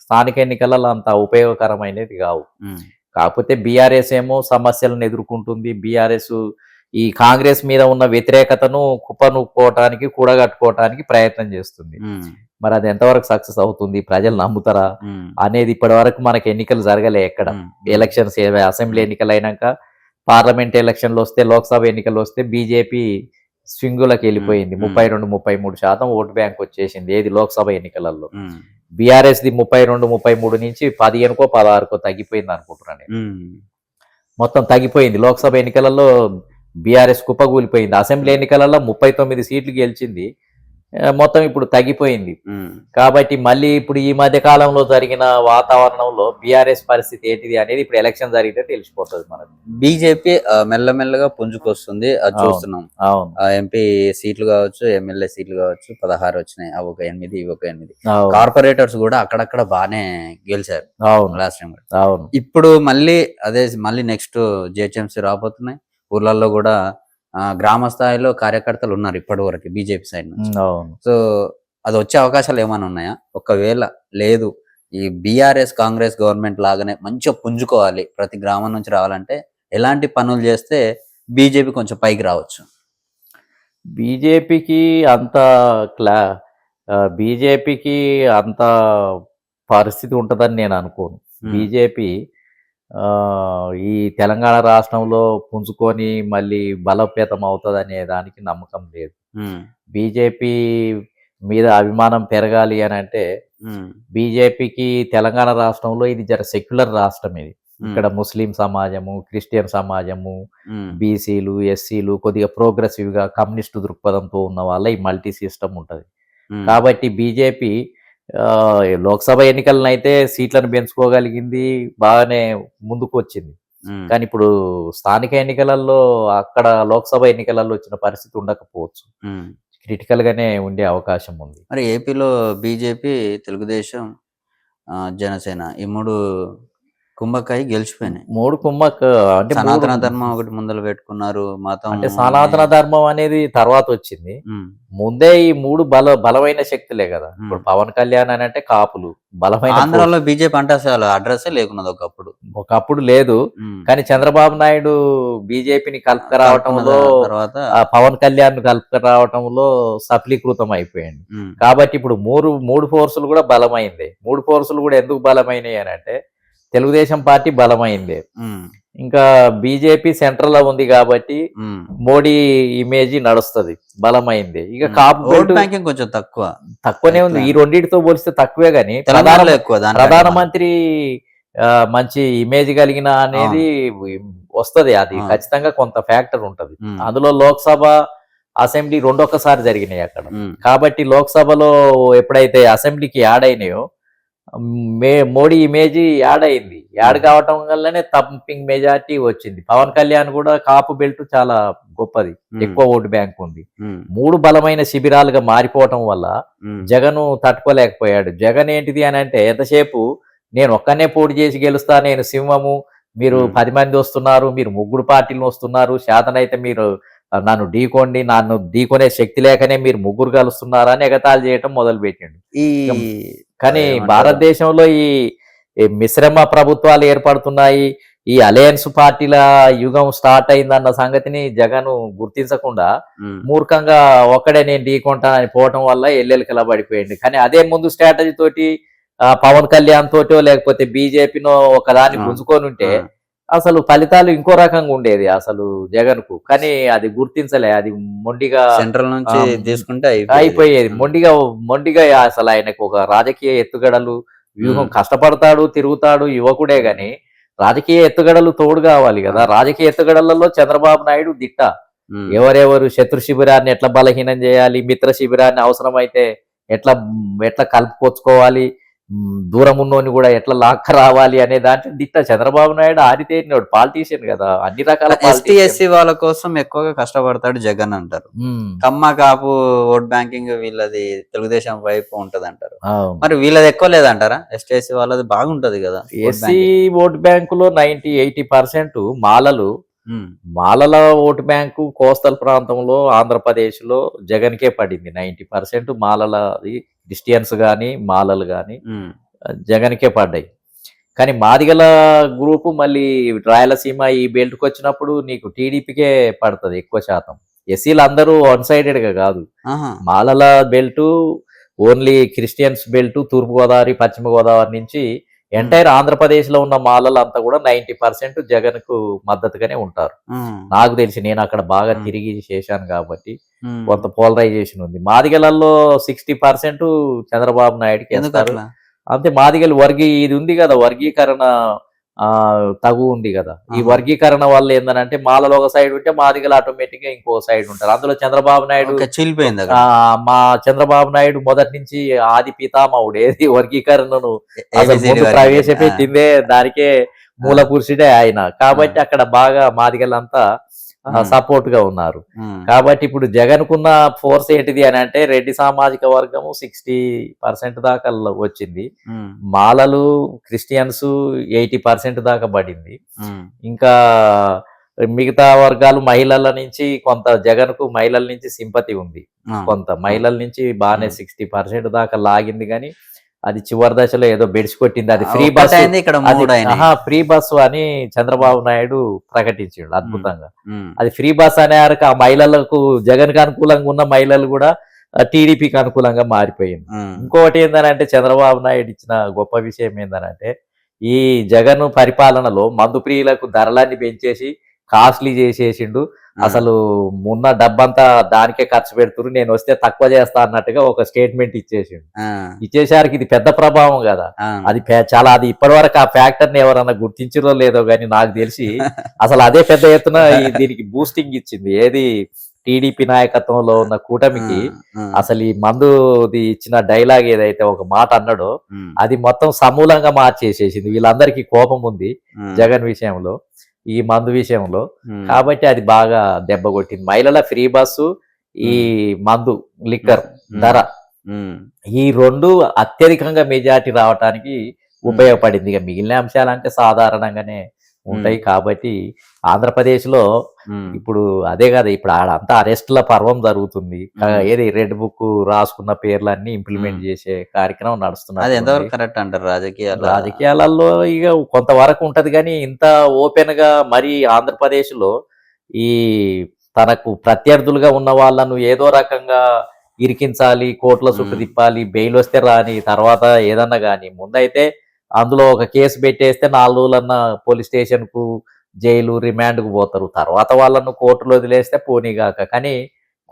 స్థానిక ఎన్నికలలో అంత ఉపయోగకరమైనది కావు. కాకపోతే బీఆర్ఎస్ ఏమో సమస్యలను ఎదుర్కొంటుంది. బీఆర్ఎస్ ఈ కాంగ్రెస్ మీద ఉన్న వ్యతిరేకతను కుప్పనుకోవటానికి, కూడగట్టుకోవటానికి ప్రయత్నం చేస్తుంది. మరి అది ఎంతవరకు సక్సెస్ అవుతుంది, ప్రజలు నమ్ముతారా అనేది ఇప్పటి వరకు మనకి ఎన్నికలు జరగలే ఎక్కడ. ఎలక్షన్స్ అసెంబ్లీ ఎన్నికలు అయినాక పార్లమెంట్ ఎలక్షన్లు వస్తే, లోక్సభ ఎన్నికలు వస్తే బీజేపీ స్వింగులకు వెళ్ళిపోయింది. 32-33% ఓటు బ్యాంక్ వచ్చేసింది. ఏది లోక్సభ ఎన్నికలలో. బీఆర్ఎస్ ది 32-33 నుంచి 15-16 తగ్గిపోయింది అనుకుంటున్నాను. మొత్తం తగ్గిపోయింది. లోక్సభ ఎన్నికలలో బీఆర్ఎస్ కుప్పగూలిపోయింది. అసెంబ్లీ ఎన్నికలలో 39 సీట్లు గెలిచింది. మొత్తం ఇప్పుడు తగ్గిపోయింది. కాబట్టి మళ్ళీ ఇప్పుడు ఈ మధ్య కాలంలో జరిగిన వాతావరణంలో బీఆర్ఎస్ పరిస్థితి ఏంటిది అనేది ఇప్పుడు ఎలక్షన్ జరిగితే తెలిసిపోతుంది మనకు. బీజేపీ మెల్లమెల్లగా పుంజుకొస్తుంది, అది చూస్తున్నాం. ఎంపీ సీట్లు కావచ్చు, ఎమ్మెల్యే సీట్లు కావచ్చు, 16 వచ్చినాయి. అవి ఒక 8, ఇవి ఒక 8. కార్పొరేటర్స్ కూడా అక్కడక్కడ బాగానే గెలిచారు లాస్ట్ టైం. ఇప్పుడు మళ్ళీ నెక్స్ట్ జిహెచ్ఎంసీ రాబోతున్నాయి. ఊర్లలో కూడా గ్రామ స్థాయిలో కార్యకర్తలు ఉన్నారు ఇప్పటి వరకు బీజేపీ సైడ్ నుంచి. సో అది వచ్చే అవకాశాలు ఏమైనా ఉన్నాయా? ఒకవేళ లేదు, ఈ బీఆర్ఎస్ కాంగ్రెస్ గవర్నమెంట్ లాగానే మంచిగా పుంజుకోవాలి, ప్రతి గ్రామం నుంచి రావాలంటే ఎలాంటి పనులు చేస్తే బీజేపీ కొంచెం పైకి రావచ్చు? బీజేపీకి అంత పరిస్థితి ఉంటుందని నేను అనుకోను. బీజేపీ ఈ తెలంగాణ రాష్ట్రంలో పుంజుకొని మళ్ళీ బలోపేతం అవుతుంది అనే దానికి నమ్మకం లేదు. బీజేపీ మీద అభిమానం పెరగాలి అని అంటే బీజేపీకి తెలంగాణ రాష్ట్రంలో ఇది సెక్యులర్ రాష్ట్రం. ఇది ఇక్కడ ముస్లిం సమాజము, క్రిస్టియన్ సమాజము, బీసీలు, ఎస్సీలు కొద్దిగా ప్రోగ్రెసివ్ గా కమ్యూనిస్టు దృక్పథంతో ఉన్న వాళ్ళ ఈ మల్టీ సిస్టమ్ ఉంటది. కాబట్టి బీజేపీ లోక్సభ ఎన్నికలను అయితే సీట్లను పెంచుకోగలిగింది, బాగానే ముందుకు వచ్చింది. కానీ ఇప్పుడు స్థానిక ఎన్నికలలో అక్కడ లోక్సభ ఎన్నికలలో వచ్చిన పరిస్థితి ఉండకపోవచ్చు. క్రిటికల్ గానే ఉండే అవకాశం ఉంది. మరి ఏపీలో బీజేపీ, తెలుగుదేశం, జనసేన ఈ 3 కుంభకాయి గెలిచిపోయినాయి. 3 కుమ్మక్ అంటే సనాతన 3 ధర్మం ఒకటి ముందలు పెట్టుకున్నారు. మతం అంటే సనాతన ధర్మం అనేది తర్వాత వచ్చింది. ఉమ్, ముందే ఈ 3 బలమైన శక్తులే కదా. ఇప్పుడు పవన్ కళ్యాణ్ అని అంటే కాపులు బలమైన ఆంధ్రాలో బీజేపీ అంటే అసలు అడ్రస్ లేకున్నది ఒకప్పుడు. ఒకప్పుడు లేదు. ఉమ్, కానీ చంద్రబాబు నాయుడు బీజేపీని కలుపుక రావటంలో తర్వాత పవన్ కళ్యాణ్ కలుపుక రావటంలో సఫలీకృతం అయిపోయింది. ఉమ్, కాబట్టి ఇప్పుడు మూడు ఫోర్సులు కూడా బలమైంది. 3 ఫోర్సులు కూడా ఎందుకు బలమైనవి అని అంటే తెలుగుదేశం పార్టీ బలమైంది, ఉమ్, ఇంకా బీజేపీ సెంట్రల్ లో ఉంది కాబట్టి ఉమ్. మోడీ ఇమేజ్ నడుస్తుంది, బలమైంది. ఇక కాపు ఓట్ బెల్ట్ బ్యాంకింగ్ కొంచెం తక్కువనే ఉంది. ఈ రెండింటితో పోలిస్తే తక్కువే గానీ తెలంగాణలో ఎక్కువ. ప్రధానమంత్రి మంచి ఇమేజ్ కలిగిన అనేది వస్తది. అది ఆ. ఖచ్చితంగా కొంత ఫ్యాక్టర్ ఉంటది. ఉమ్, అందులో లోక్సభ అసెంబ్లీ రెండొక్కసారి జరిగినాయి అక్కడ. ఉమ్, కాబట్టి లోక్సభలో ఎప్పుడైతే అసెంబ్లీకి యాడ్ అయినాయో మోడీ ఇమేజ్ యాడ్ అయింది. యాడ్ కావటం వల్లనే థంపింగ్ మెజార్టీ వచ్చింది. పవన్ కళ్యాణ్ కూడా కాపు బెల్ట్ చాలా గొప్పది, ఎక్కువ ఓటు బ్యాంక్ ఉంది. ఉమ్, 3 బలమైన శిబిరాలుగా మారిపోవటం వల్ల ఉమ్, జగన్ తట్టుకోలేకపోయాడు. జగన్ ఏంటిది అని అంటే ఎంతసేపు నేను ఒక్కనే పోటీ చేసి గెలుస్తా, నేను సింహము, మీరు 10 మంది వస్తున్నారు, మీరు 3 పార్టీలు వస్తున్నారు, శాతనైతే మీరు నన్ను ఢీకొనే శక్తి లేకనే మీరు 3 కలుస్తున్నారని ఎగతాళి చేయటం మొదలు పెట్టిండు. ఈ కానీ ఏమంటారు? భారతదేశంలో ఈ మిశ్రమ ప్రభుత్వాలు ఏర్పడుతున్నాయి, ఈ అలయన్స్ పార్టీల యుగం స్టార్ట్ అయిందన్న సంగతిని జగన్ గుర్తించకుండా ఉమ్, మూర్ఖంగా ఒక్కడే నేను ఢీకొంటానని పోవటం వల్ల ఎల్లెలకలా పడిపోయింది. కానీ అదే ముందు స్ట్రాటజీ తోటి పవన్ కళ్యాణ్ తోటో లేకపోతే బీజేపీనో ఒకదాన్ని ఆ. గుంజుకొని ఉంటే ఆ. అసలు ఫలితాలు ఇంకో రకంగా ఉండేది అసలు జగన్ కు. కానీ అది గుర్తించలే, అది మొండిగా సెంట్రల్ నుంచి ఆ, తీసుకుంటే అయిపోయేది. మొండిగా అసలు ఆయనకు ఒక రాజకీయ ఎత్తుగడలు వ్యూహం, కష్టపడతాడు, తిరుగుతాడు, యువకుడే గాని రాజకీయ ఎత్తుగడలు తోడు కావాలి కదా. రాజకీయ ఎత్తుగడలలో చంద్రబాబు నాయుడు దిట్ట. ఉమ్, ఎవరెవరు శత్రు శిబిరాన్ని ఎట్లా బలహీనం చేయాలి, మిత్ర శిబిరాన్ని అవసరమైతే ఎట్లా ఎట్లా కలుపుకొచ్చుకోవాలి, దూరం ఉన్నోని కూడా ఎట్లా లాక్క రావాలి అనే దాంట్లో దిట్ట చంద్రబాబు నాయుడు. ఆరితేరినోడు పాలిటీషియన్ కదా, అన్ని రకాల ఎస్టీ ఎస్సీ వాళ్ళ కోసం ఎక్కువగా కష్టపడతాడు జగన్ అంటారు. కమ్మ కాపు ఓట్ బ్యాంకింగ్ వీళ్ళది తెలుగుదేశం వైపు ఉంటది అంటారు. మరి వీళ్ళది ఎక్కువ లేదంటారా? ఎస్టీ ఎస్సీ వాళ్ళది బాగుంటది కదా. ఎస్సీ ఓట్ బ్యాంకులో 80% మాలలు. ఉమ్, మాలల ఓటు బ్యాంకు కోస్టల్ ప్రాంతంలో ఆంధ్రప్రదేశ్ లో జగన్కే పడింది. 90% మాలలది, క్రిస్టియన్స్ గాని మాలలు గాని ఉమ్, జగన్కే పడ్డాయి. కానీ మాదిగల గ్రూపు మళ్ళీ రాయలసీమ ఈ బెల్ట్కి వచ్చినప్పుడు నీకు టీడీపీకే పడుతుంది ఎక్కువ శాతం. ఎస్సీలు అందరూ వన్ సైడెడ్ గా కాదు. ఆహా, మాలల బెల్ట్ ఓన్లీ క్రిస్టియన్స్ బెల్ట్ తూర్పుగోదావరి పశ్చిమ గోదావరి నుంచి ఎంటైర్ ఆంధ్రప్రదేశ్ లో ఉన్న మాలలంతా కూడా 90% జగన్ కు మద్దతుగానే ఉంటారు. ఉమ్, నాకు తెలిసి నేను అక్కడ బాగా తిరిగి చేశాను కాబట్టి ఉమ్. కొంత పోలరైజేషన్ ఉంది. మాదిగలలో 60% చంద్రబాబు నాయుడుకి ఎందుకు వేస్తారు. అట్లా? అంతే, మాదిగలు ఇది ఉంది కదా, వర్గీకరణ తగు ఉంది కదా. ఈ ఆహా. వర్గీకరణ వల్ల ఏందనంటే మాలలో ఒక సైడ్ ఉంటే మాదిగలు ఆటోమేటిక్ గా ఇంకో సైడ్ ఉంటారు. అందులో చంద్రబాబు నాయుడు ఓకే, చీలిపోయింది అక్కడ. మా చంద్రబాబు నాయుడు మొదటి నుంచి ఆది పితామహుడు ఏది వర్గీకరణను అసలు ABCD ముందు వర్గీకరణ. ప్రవేశపెట్టిందే, దానికే మూల పురుషుడే ఆయన. కాబట్టి అక్కడ బాగా మాదిగలంతా సపోర్ట్ గా ఉన్నారు. ఉమ్, కాబట్టి ఇప్పుడు జగన్ కున్న ఫోర్స్ ఏంటిది అని అంటే రెడ్డి సామాజిక వర్గము 60% దాకా వచ్చింది. ఉమ్, మాలలు క్రిస్టియన్స్ 80% దాకా పడింది. ఉమ్, ఇంకా మిగతా వర్గాలు మహిళల నుంచి కొంత జగన్ కు మహిళల నుంచి సింపతి ఉంది. ఆ, కొంత మహిళల నుంచి బాగానే 60% దాకా లాగింది. కానీ అది చివరి దశలో ఏదో బెడిసి కొట్టింది. అది ఫ్రీ ఒకటి బస్, అయింది, ఇక్కడ మూడు అయినాయి. ఫ్రీ బస్సు అని చంద్రబాబు నాయుడు ప్రకటించాడు అద్భుతంగా. ఉమ్, అది ఫ్రీ బస్ అనే ఆ మహిళలకు, జగన్ కి అనుకూలంగా ఉన్న మహిళలు కూడా టీడీపీకి అనుకూలంగా మారిపోయింది. ఉమ్, ఇంకొకటి ఏందనంటే చంద్రబాబు నాయుడు ఇచ్చిన గొప్ప విషయం ఏందనంటే ఈ జగన్ పరిపాలనలో మందు ప్రియులకు ధరలన్నీ పెంచేసి కాస్ట్లీ చేసేసిండు. అసలు ఉన్న డబ్బంతా దానికే ఖర్చు పెడుతురు, నేను వస్తే తక్కువ చేస్తా అన్నట్టుగా ఒక స్టేట్మెంట్ ఇచ్చేసిండు. ఆ, ఇచ్చేసరికి ఇది పెద్ద ప్రభావం కదా. ఆ, అది చాలా, అది ఇప్పటి వరకు ఆ ఫ్యాక్టర్ ని ఎవరన్నా గుర్తించిరో లేదో కానీ నాకు తెలిసి అసలు అదే పెద్ద ఎత్తున దీనికి బూస్టింగ్ ఇచ్చింది. ఏది టీడీపీ నాయకత్వంలో ఉన్న కూటమికి అసలు ఈ మందుది ఇచ్చిన డైలాగ్ ఏదైతే ఒక మాట అన్నాడో అది మొత్తం సమూలంగా మార్చేసేసింది. వీళ్ళందరికీ కోపం ఉంది జగన్ విషయంలో, ఈ మందు విషయంలో. కాబట్టి అది బాగా దెబ్బ కొట్టింది. మహిళల ఫ్రీ బస్సు ఈ మందు లిక్కర్ ఉమ్, ధర ఉమ్, ఈ రెండు అత్యధికంగా మెజార్టీ రావడానికి ఉపయోగపడింది. ఇక మిగిలిన అంశాలు అంటే సాధారణంగానే ఉంటాయి కాబట్టి ఆంధ్రప్రదేశ్లో ఉమ్. ఇప్పుడు అదే కదా ఇప్పుడు ఆడంతా అరెస్టుల పర్వం జరుగుతుంది. ఏది రెడ్ బుక్ రాసుకున్న పేర్లన్నీ ఇంప్లిమెంట్ చేసే కార్యక్రమం అది నడుస్తున్నది. ఎంతవరకు కరెక్ట్ అంటారు రాజకీయాలలో ఇక కొంతవరకు ఉంటది కానీ ఇంత ఓపెన్ గా మరి ఆంధ్రప్రదేశ్ లో ఈ తనకు ప్రత్యర్థులుగా ఉన్న వాళ్ళను ఏదో రకంగా ఇరికించాలి, కోర్టుల చుట్టూ తిప్పాలి, బెయిల్ వస్తే రాని తర్వాత ఏదన్నా కానీ ముందైతే అందులో ఒక కేసు పెట్టేస్తే 4 రోజులన్నా పోలీస్ స్టేషన్ కు జైలు రిమాండ్ కు పోతారు. తర్వాత వాళ్ళను కోర్టులో వదిలేస్తే పోనీగాక. కానీ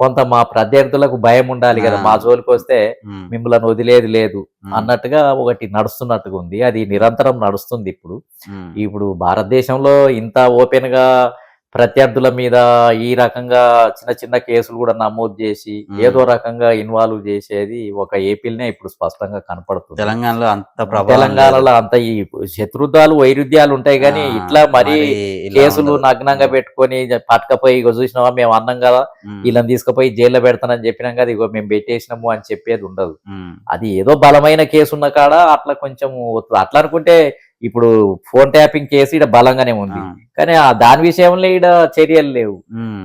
కొంత మా ప్రత్యర్థులకు భయం ఉండాలి కదా, మా జోలికి వస్తే మిమ్మల్ని వదిలేది లేదు అన్నట్టుగా ఒకటి నడుస్తున్నట్టుగా ఉంది. అది నిరంతరం నడుస్తుంది. ఇప్పుడు భారతదేశంలో ఇంత ఓపెన్ గా ప్రత్యర్థుల మీద ఈ రకంగా చిన్న చిన్న కేసులు కూడా నమోదు చేసి ఏదో రకంగా ఇన్వాల్వ్ చేసేది ఒక ఏపీలోనే ఇప్పుడు స్పష్టంగా కనపడుతుంది. తెలంగాణలో తెలంగాణలో అంత ఈ శత్రుత్వాలు వైరుధ్యాలు ఉంటాయి కానీ ఇట్లా మరి కేసులు నగ్నంగా పెట్టుకొని పట్టుకపోయి ఇగో చూసినావా మేము అన్నాం కదా వీళ్ళని తీసుకుపోయి జైల్లో పెడతానని చెప్పినాం కదా ఇగో మేము పెట్టేసినాము అని చెప్పేది ఉండదు. అది ఏదో బలమైన కేసు ఉన్న కాడ అట్లా కొంచెం అట్లా అనుకుంటే ఇప్పుడు ఫోన్ ట్యాపింగ్ కేసు ఇక్కడ బలంగానే ఉంది కానీ దాని విషయంలో ఇక్కడ చర్యలు లేవు.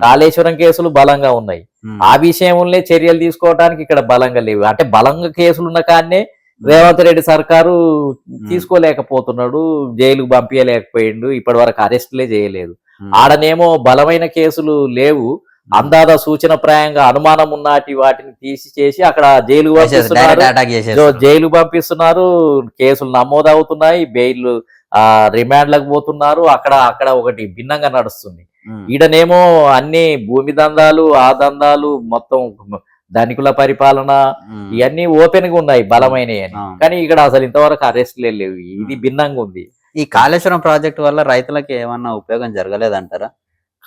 కాళేశ్వరం కేసులు బలంగా ఉన్నాయి, ఆ విషయంలో చర్యలు తీసుకోవడానికి ఇక్కడ బలంగా లేవు. అంటే బలంగా కేసులు ఉన్న కాడనే రేవంత్ రెడ్డి సర్కారు తీసుకోలేకపోతున్నాడు, జైలుకు పంపించలేకపోయిండు, ఇప్పటి వరకు అరెస్టులే చేయలేదు. ఆడనేమో బలమైన కేసులు లేవు, అందాద సూచన ప్రాయంగా అనుమానం ఉన్నటి వాటిని తీసి చేసి అక్కడ జైలు పంపిస్తున్నారు, కేసులు నమోదు అవుతున్నాయి, బెయిల్ రిమాండ్లకు పోతున్నారు. అక్కడ ఒకటి భిన్నంగా నడుస్తుంది. ఈడనేమో అన్ని భూమి దందాలు ఆ దందాలు మొత్తం ధనికుల పరిపాలన ఇవన్నీ ఓపెన్ గా ఉన్నాయి బలమైనవి అని. కానీ ఇక్కడ అసలు ఇంతవరకు అరెస్టులే లేవు. ఇది భిన్నంగా ఉంది. ఈ కాళేశ్వరం ప్రాజెక్టు వల్ల రైతులకు ఏమన్నా ఉపయోగం జరగలేదంటారా?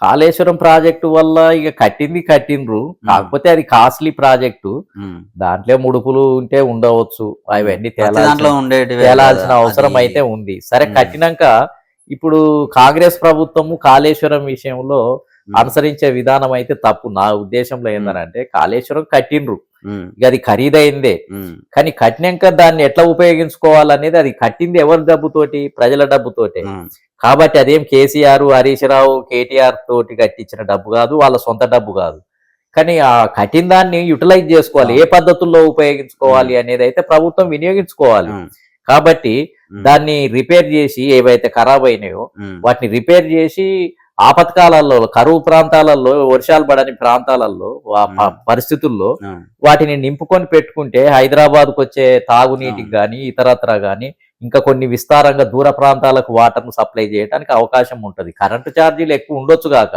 కాళేశ్వరం ప్రాజెక్టు వల్ల ఇక కట్టిండ్రు, కాకపోతే అది కాస్ట్లీ ప్రాజెక్టు, దాంట్లో ముడుపులు ఉంటే ఉండవచ్చు, అవన్నీ తేలాల్సిన అవసరం అయితే ఉంది. సరే కట్టినాక ఇప్పుడు కాంగ్రెస్ ప్రభుత్వము కాళేశ్వరం విషయంలో అనుసరించే విధానం అయితే తప్పు. నా ఉద్దేశంలో ఏంటంటే కాళేశ్వరం కట్టిండ్రు, ఇక అది ఖరీదైందే, కానీ కట్టినాక దాన్ని ఎట్లా ఉపయోగించుకోవాలనేది అది కట్టింది ఎవరి డబ్బుతోటి? ప్రజల డబ్బుతోటే. కాబట్టి అదేం కేసీఆర్, హరీష్ రావు, కేటీఆర్ తోటి కట్టించిన డబ్బు కాదు, వాళ్ళ సొంత డబ్బు కాదు. కానీ ఆ కట్టిన దాన్ని యూటిలైజ్ చేసుకోవాలి, ఏ పద్ధతుల్లో ఉపయోగించుకోవాలి అనేది అయితే ప్రభుత్వం వినియోగించుకోవాలి. కాబట్టి దాన్ని రిపేర్ చేసి ఏవైతే ఖరాబ్ అయినాయో వాటిని రిపేర్ చేసి ఆపత్కాలలో, కరువు ప్రాంతాలలో, వర్షాలు పడని ప్రాంతాలలో పరిస్థితుల్లో వాటిని నింపుకొని పెట్టుకుంటే హైదరాబాద్కు వచ్చే తాగునీటికి గాని ఇతరత్ర గాని ఇంకా కొన్ని విస్తారంగా దూర ప్రాంతాలకు వాటర్ను సప్లై చేయడానికి అవకాశం ఉంటది. కరెంటు ఛార్జీలు ఎక్కువ ఉండొచ్చు కాక,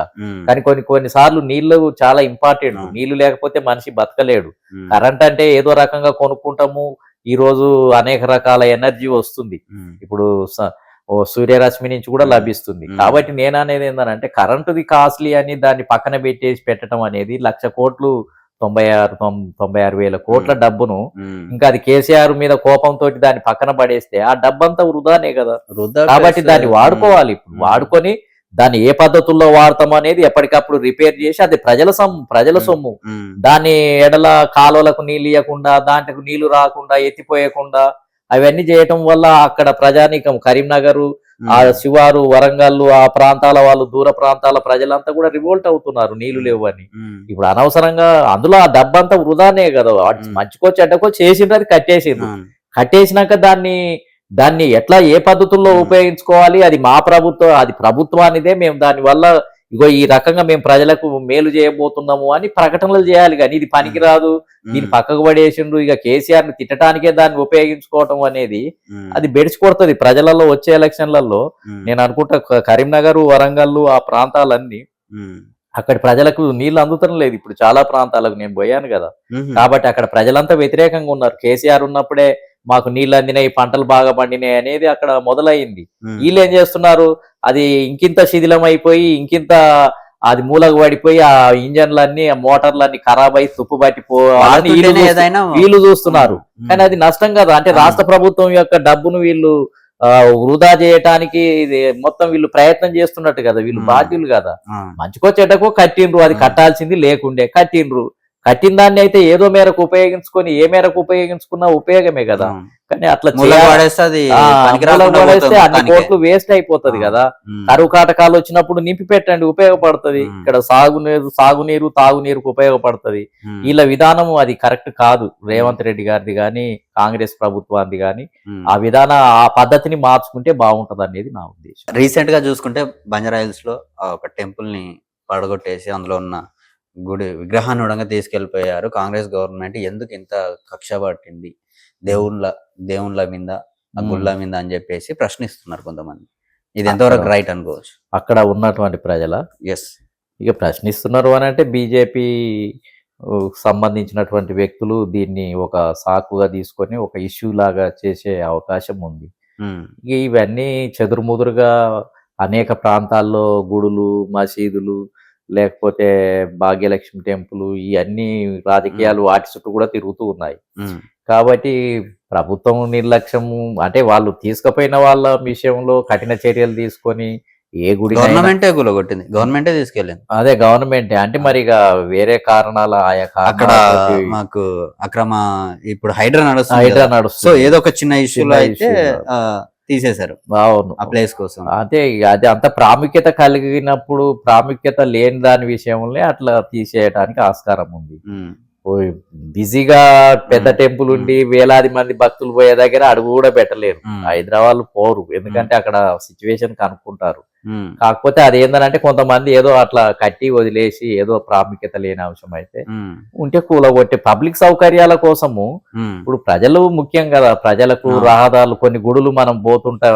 కానీ కొన్ని సార్లు నీళ్లు చాలా ఇంపార్టెంట్. నీళ్లు లేకపోతే మనిషి బతకలేడు. కరెంట్ అంటే ఏదో రకంగా కొనుక్కుంటాము, ఈ రోజు అనేక రకాల ఎనర్జీ వస్తుంది, ఇప్పుడు సూర్యరశ్మి నుంచి కూడా లభిస్తుంది. కాబట్టి నేను అనేది ఏంటంటే కరెంటుది కాస్ట్లీ అని దాన్ని పక్కన పెట్టేసి పెట్టడం అనేది 1,00,000 కోట్లు 96,000 కోట్ల డబ్బును ఇంకా అది కేసీఆర్ మీద కోపంతో దాన్ని పక్కన పడేస్తే ఆ డబ్బంతా వృధానే కదా. కాబట్టి దాన్ని వాడుకోవాలి. ఇప్పుడు వాడుకొని దాన్ని ఏ పద్ధతుల్లో వాడతాం అనేది ఎప్పటికప్పుడు రిపేర్ చేసి, అది ప్రజల సొమ్ము, దాన్ని ఎడల కాలువలకు నీళ్ళు ఇవ్వకుండా, దాంట్లకు నీళ్లు రాకుండా, ఎత్తిపోయకుండా అవన్నీ చేయటం వల్ల అక్కడ ప్రజానీకం కరీంనగర్, ఆ శివారు, వరంగల్ ఆ ప్రాంతాల వాళ్ళు, దూర ప్రాంతాల ప్రజలంతా కూడా రివోల్ట్ అవుతున్నారు నీళ్లు లేవు అని. ఇప్పుడు అనవసరంగా అందులో ఆ డబ్బంతా వృధానే కదా. మంచికో చెడ్డకో చేసిండ్రు, అది కట్టేసినాక దాన్ని ఎట్లా ఏ పద్ధతుల్లో ఉపయోగించుకోవాలి, అది మా ప్రభుత్వం, అది ప్రభుత్వానిదే, మేము దాని వల్ల ఇగో ఈ రకంగా మేము ప్రజలకు మేలు చేయబోతున్నాము అని ప్రకటనలు చేయాలి. కానీ ఇది పనికిరాదు, దీన్ని పక్కకు పడేసిండ్రు, ఇక కేసీఆర్ ని తిట్టడానికే దాన్ని ఉపయోగించుకోవటం అనేది అది బెడిచి కొడుతుంది ప్రజలలో. వచ్చే ఎలక్షన్లలో నేను అనుకుంటా కరీంనగర్, వరంగల్ ఆ ప్రాంతాలన్నీ అక్కడి ప్రజలకు నీళ్లు అందుతడం లేదు. ఇప్పుడు చాలా ప్రాంతాలకు నేను పోయాను కదా, కాబట్టి అక్కడ ప్రజలంతా వ్యతిరేకంగా ఉన్నారు. కేసీఆర్ ఉన్నప్పుడే మాకు నీళ్లు అందినాయి, పంటలు బాగా పండినాయి అనేది అక్కడ మొదలైంది. వీళ్ళు ఏం చేస్తున్నారు, అది ఇంకింత శిథిలం అయిపోయి, ఇంకింత అది మూలకు పడిపోయి, ఆ ఇంజన్లన్నీ, ఆ మోటార్లన్నీ ఖరాబ్ అయి తుప్పు పట్టిపోవాలని వీళ్ళు చూస్తున్నారు. కానీ అది నష్టం కదా. అంటే రాష్ట్ర ప్రభుత్వం యొక్క డబ్బును వీళ్ళు వృధా చేయటానికి మొత్తం వీళ్ళు ప్రయత్నం చేస్తున్నట్టు కదా. వీళ్ళు బాధ్యులు కదా. మంచికో చెడ్డకో కట్టిండ్రు, అది కట్టాల్సింది లేకుండే కట్టిండ్రు. కట్టిన దాన్ని అయితే ఏదో మేరకు ఉపయోగించుకొని ఏ మేరకు ఉపయోగించుకున్నా ఉపయోగమే కదా. కానీ అట్లా మూలకు పడేస్తే అది పనికి రాకుండా పోతుంది అన్ని మొత్తానికే. కోట్లు వేస్ట్ అయిపోతది కదా. ఉమ్. కరువు కాటకాలు వచ్చినప్పుడు నింపి పెట్టండి, ఉపయోగపడుతుంది. ఇక్కడ సాగునీరు తాగునీరుకు ఉపయోగపడుతుంది. ఉమ్. వీళ్ళ విధానము అది కరెక్ట్ కాదు. రేవంత్ రెడ్డి గారిది గాని కాంగ్రెస్ ప్రభుత్వాన్ని గాని ఉమ్. ఆ పద్ధతిని మార్చుకుంటే బాగుంటది అనేది నా ఉద్దేశం. రీసెంట్ గా చూసుకుంటే బంజారాహిల్స్ లో ఒక టెంపుల్ ని పడగొట్టేసి అందులో ఉన్న గుడి విగ్రహాన్ని ఉడంగా తీసుకెళ్లిపోయారు. కాంగ్రెస్ గవర్నమెంట్ ఎందుకు ఇంత కక్ష పట్టింది దేవుళ్ళ మీద ఆ గుళ్ళ మీద అని చెప్పేసి ప్రశ్నిస్తున్నారు కొంతమంది. ఇది ఎంతవరకు రైట్ అనుకోవచ్చు? అక్కడ ఉన్నటువంటి ప్రజల ఎస్, ఇక ప్రశ్నిస్తున్నారు అని అంటే బీజేపీ సంబంధించినటువంటి వ్యక్తులు దీన్ని ఒక సాకుగా తీసుకొని ఒక ఇష్యూ లాగా చేసే అవకాశం ఉంది. ఇక ఇవన్నీ చెదురుముదురుగా అనేక ప్రాంతాల్లో గుడులు, మసీదులు, లేకపోతే భాగ్యలక్ష్మి టెంపుల్, ఇవన్నీ రాజకీయాలు వాటి చుట్టూ కూడా తిరుగుతూ ఉన్నాయి. కాబట్టి ప్రభుత్వం నిర్లక్ష్యం అంటే వాళ్ళు తీసుకుపోయిన వాళ్ళ విషయంలో కఠిన చర్యలు తీసుకొని ఏ గుడి గవర్నమెంటే గులగొట్టింది, గవర్నమెంటే తీసుకెళ్ళింది. అదే గవర్నమెంటే అంటే మరి ఇక వేరే కారణాల ఆయా అక్కడ మాకు అక్రమ ఇప్పుడు హైడ్రా నడుస్తుంది. సో నడుస్తుంది. ఏదో ఒక చిన్న ఇష్యూలో అయితే తీసేశారు అవును ఆ ప్లేస్ కోసం. అదే అది అంత ప్రాముఖ్యత కలిగినప్పుడు ప్రాముఖ్యత లేని దాని విషయంలో అట్లా తీసేయడానికి ఆస్కారం ఉంది. బిజీగా పెద్ద టెంపుల్ ఉండి వేలాది మంది భక్తులు పోయే దగ్గర అడుగు కూడా పెట్టలేరు. హైదరాబాద్ పోరు, ఎందుకంటే అక్కడ సిచ్యువేషన్ కనుక్కుంటారు. కాకపోతే అది ఏంటంటే కొంతమంది ఏదో అట్లా కట్టి వదిలేసి ఏదో ప్రాముఖ్యత లేని అంశం అయితే ఉంటే కూలగొట్టే పబ్లిక్ సౌకర్యాల కోసము. ఇప్పుడు ప్రజలు ముఖ్యం కదా, ప్రజలకు రహదారులు కొన్ని గుడులు మనం పోతుంటా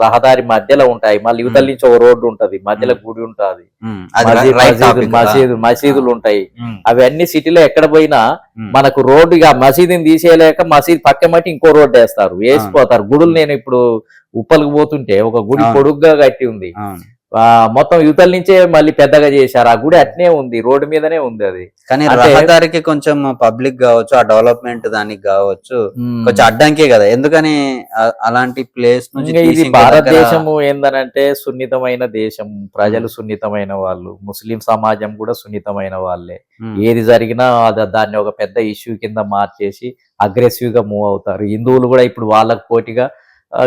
రహదారి మధ్యలో ఉంటాయి, మళ్ళీ యువతల నుంచి ఒక రోడ్డు ఉంటది, మధ్యలో గుడి ఉంటది, మసీదులు ఉంటాయి. అవన్నీ సిటీలో ఎక్కడ పోయినా మనకు రోడ్డు ఇక మసీదుని తీసేయలేక మసీదు పక్క మట్టి ఇంకో రోడ్డు వేస్తారు, వేసిపోతారు. గుడులు నేను ఇప్పుడు ఉప్పలకు పోతుంటే ఒక గుడి పొడుగ్గా కట్టి ఉంది, మొత్తం యువతల నుంచే మళ్ళీ పెద్దగా చేశారు. ఆ గుడి అట్నే ఉంది, రోడ్డు మీదనే ఉంది. అది కానీ రహదారికి కొంచెం పబ్లిక్ కావచ్చు, ఆ డెవలప్మెంట్ దానికి కావచ్చు కొంచెం అడ్డంకే కదా. ఎందుకని అలాంటి ప్లేస్ నుంచి ఇది భారతదేశము ఏందనంటే సున్నితమైన దేశం, ప్రజలు సున్నితమైన వాళ్ళు, ముస్లిం సమాజం కూడా సున్నితమైన వాళ్ళే. ఏది జరిగినా దాన్ని ఒక పెద్ద ఇష్యూ కింద మార్చేసి అగ్రెసివ్ గా మూవ్ అవుతారు. హిందువులు కూడా ఇప్పుడు వాళ్ళకు పోటీగా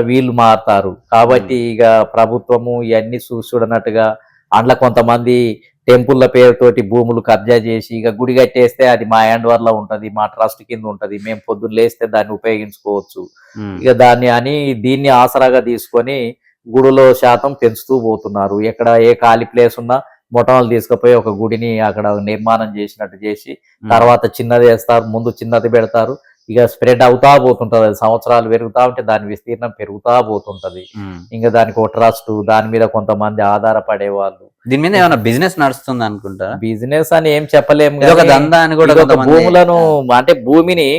వీళ్ళు మారుతారు. కాబట్టి ఇక ప్రభుత్వము ఇవన్నీ చూడనట్టుగా అందులో కొంతమంది టెంపుల్ల పేరుతోటి భూములు కబ్జా చేసి ఇక గుడి కట్టేస్తే అది మా హ్యాండ్ ఓవర్ లో ఉంటది, మా ట్రస్ట్ కింద ఉంటది, మేము పొద్దున్న లేస్తే దాన్ని ఉపయోగించుకోవచ్చు. ఇక దీన్ని ఆసరాగా తీసుకొని గుడిలో శాతం పెంచుతూ పోతున్నారు. ఎక్కడ ఏ ఖాళీ ప్లేస్ ఉన్నా మొట్టమొదలు తీసుకుపోయి ఒక గుడిని అక్కడ నిర్మాణం చేసినట్టు చేసి తర్వాత చిన్నది వేస్తారు, ముందు చిన్నది పెడతారు. ఇక స్ప్రెడ్ అవుతా పోతుంటది, సంవత్సరాలు పెరుగుతా ఉంటే దాని విస్తీర్ణం పెరుగుతా పోతుంటది. ఇంకా దానికి ఒక ట్రస్ట్, దాని మీద కొంతమంది ఆధారపడే వాళ్ళు. దీని మీద ఏమైనా బిజినెస్ నడుస్తుంది అనుకుంటా? బిజినెస్ అని ఏం చెప్పలేము, భూములను అంటే భూమిని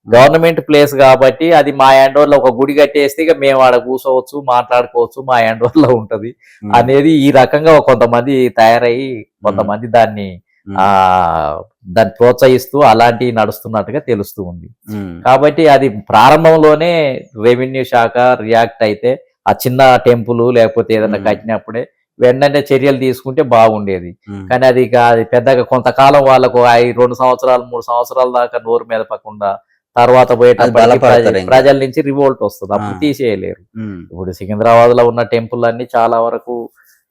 గవర్నమెంట్ ప్లేస్ కాబట్టి అది మా హ్యాండ్ ఓవర్ లో ఒక గుడి కట్టేస్తే ఇక మేము ఆడ కూర్చోవచ్చు, మాట్లాడుకోవచ్చు, మా హ్యాండ్ ఓవర్ లో ఉంటది అనేది ఈ రకంగా కొంతమంది తయారయ్యి కొంతమంది దాన్ని ప్రోత్సహిస్తూ అలాంటివి నడుస్తున్నట్టుగా తెలుస్తూ ఉంది. కాబట్టి అది ప్రారంభంలోనే రెవెన్యూ శాఖ రియాక్ట్ అయితే ఆ చిన్న టెంపుల్ లేకపోతే ఏదైనా కట్టినప్పుడే వెంటనే చర్యలు తీసుకుంటే బాగుండేది. కానీ అది పెద్దగా కొంతకాలం వాళ్ళకు 2 సంవత్సరాలు 3 సంవత్సరాల దాకా నోరు మెదపకుండా తర్వాత పోయేటప్పుడు ప్రజల నుంచి రివోల్ట్ వస్తుంది, అప్పుడు తీసేయలేరు. ఇప్పుడు సికింద్రాబాద్ లో ఉన్న టెంపుల్ అన్ని చాలా వరకు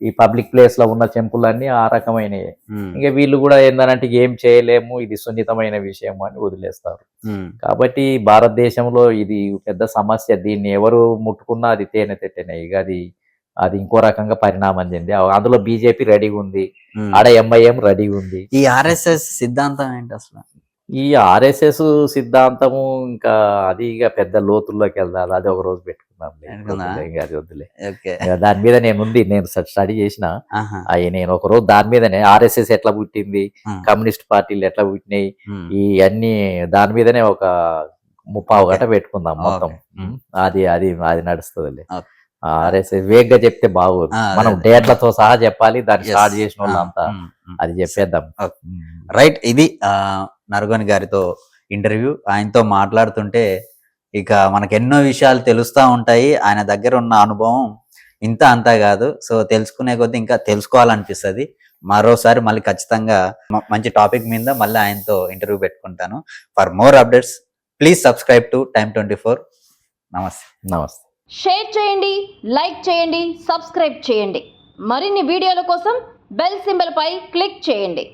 ఈ పబ్లిక్ ప్లేస్ లో ఉన్న టెంపుల్ అన్ని ఆ రకమైనవి. ఇంకా వీళ్ళు కూడా ఏంటంటే ఏం చేయలేము, ఇది సున్నితమైన విషయం అని వదిలేస్తారు. కాబట్టి భారతదేశంలో ఇది పెద్ద సమస్య. దీన్ని ఎవరు ముట్టుకున్నా అది తేనె తెట్టెనే. ఇక అది ఇంకో రకంగా పరిణామం చెంది. అందులో బీజేపీ రెడీగా ఉంది, ఆడ ఎంఐఎం రెడీగా ఉంది. ఈ ఆర్ఎస్ఎస్ సిద్ధాంతం ఏంటి అసలు? ఈ ఆర్ఎస్ఎస్ సిద్ధాంతము ఇంకా అది ఇక పెద్ద లోతుల్లోకి వెళ్దాం, అది ఒక రోజు పెట్టుకున్నాం, అది వద్దులే. దాని మీద నేను స్టడీ చేసిన నేను ఒక రోజు దాని మీదనే ఆర్ఎస్ఎస్ ఎట్లా పుట్టింది, కమ్యూనిస్ట్ పార్టీలు ఎట్లా పుట్టినాయి, ఈ అన్ని దాని మీదనే ఒక 30 గంట పెట్టుకుందాం మొత్తం. అది నడుస్తుంది. ఆర్ఎస్ఎస్ వేగ్గా చెప్తే బాగోదు, మనం డేట్లతో సహా చెప్పాలి. దాన్ని స్టార్ట్ చేసిన వాళ్ళంతా అది చెప్పేద్దాం. రైట్, ఇది నరగోని గారితో ఇంటర్వ్యూ. ఆయనతో మాట్లాడుతుంటే ఇక మనకు ఎన్నో విషయాలు తెలుస్తూ ఉంటాయి. ఆయన దగ్గర ఉన్న అనుభవం ఇంత అంతా కాదు. సో తెలుసుకునే కొద్దీ ఇంకా తెలుసుకోవాలనిపిస్తుంది. మరోసారి మళ్ళీ ఖచ్చితంగా మంచి టాపిక్ మీద మళ్ళీ ఆయనతో ఇంటర్వ్యూ పెట్టుకుంటాను. For more updates please subscribe to Time24. నమస్తే. నమస్తే. షేర్ చేయండి, లైక్ చేయండి, సబ్స్క్రైబ్ చేయండి. మరిన్ని వీడియోల కోసం బెల్ సింబల్ పై క్లిక్ చేయండి.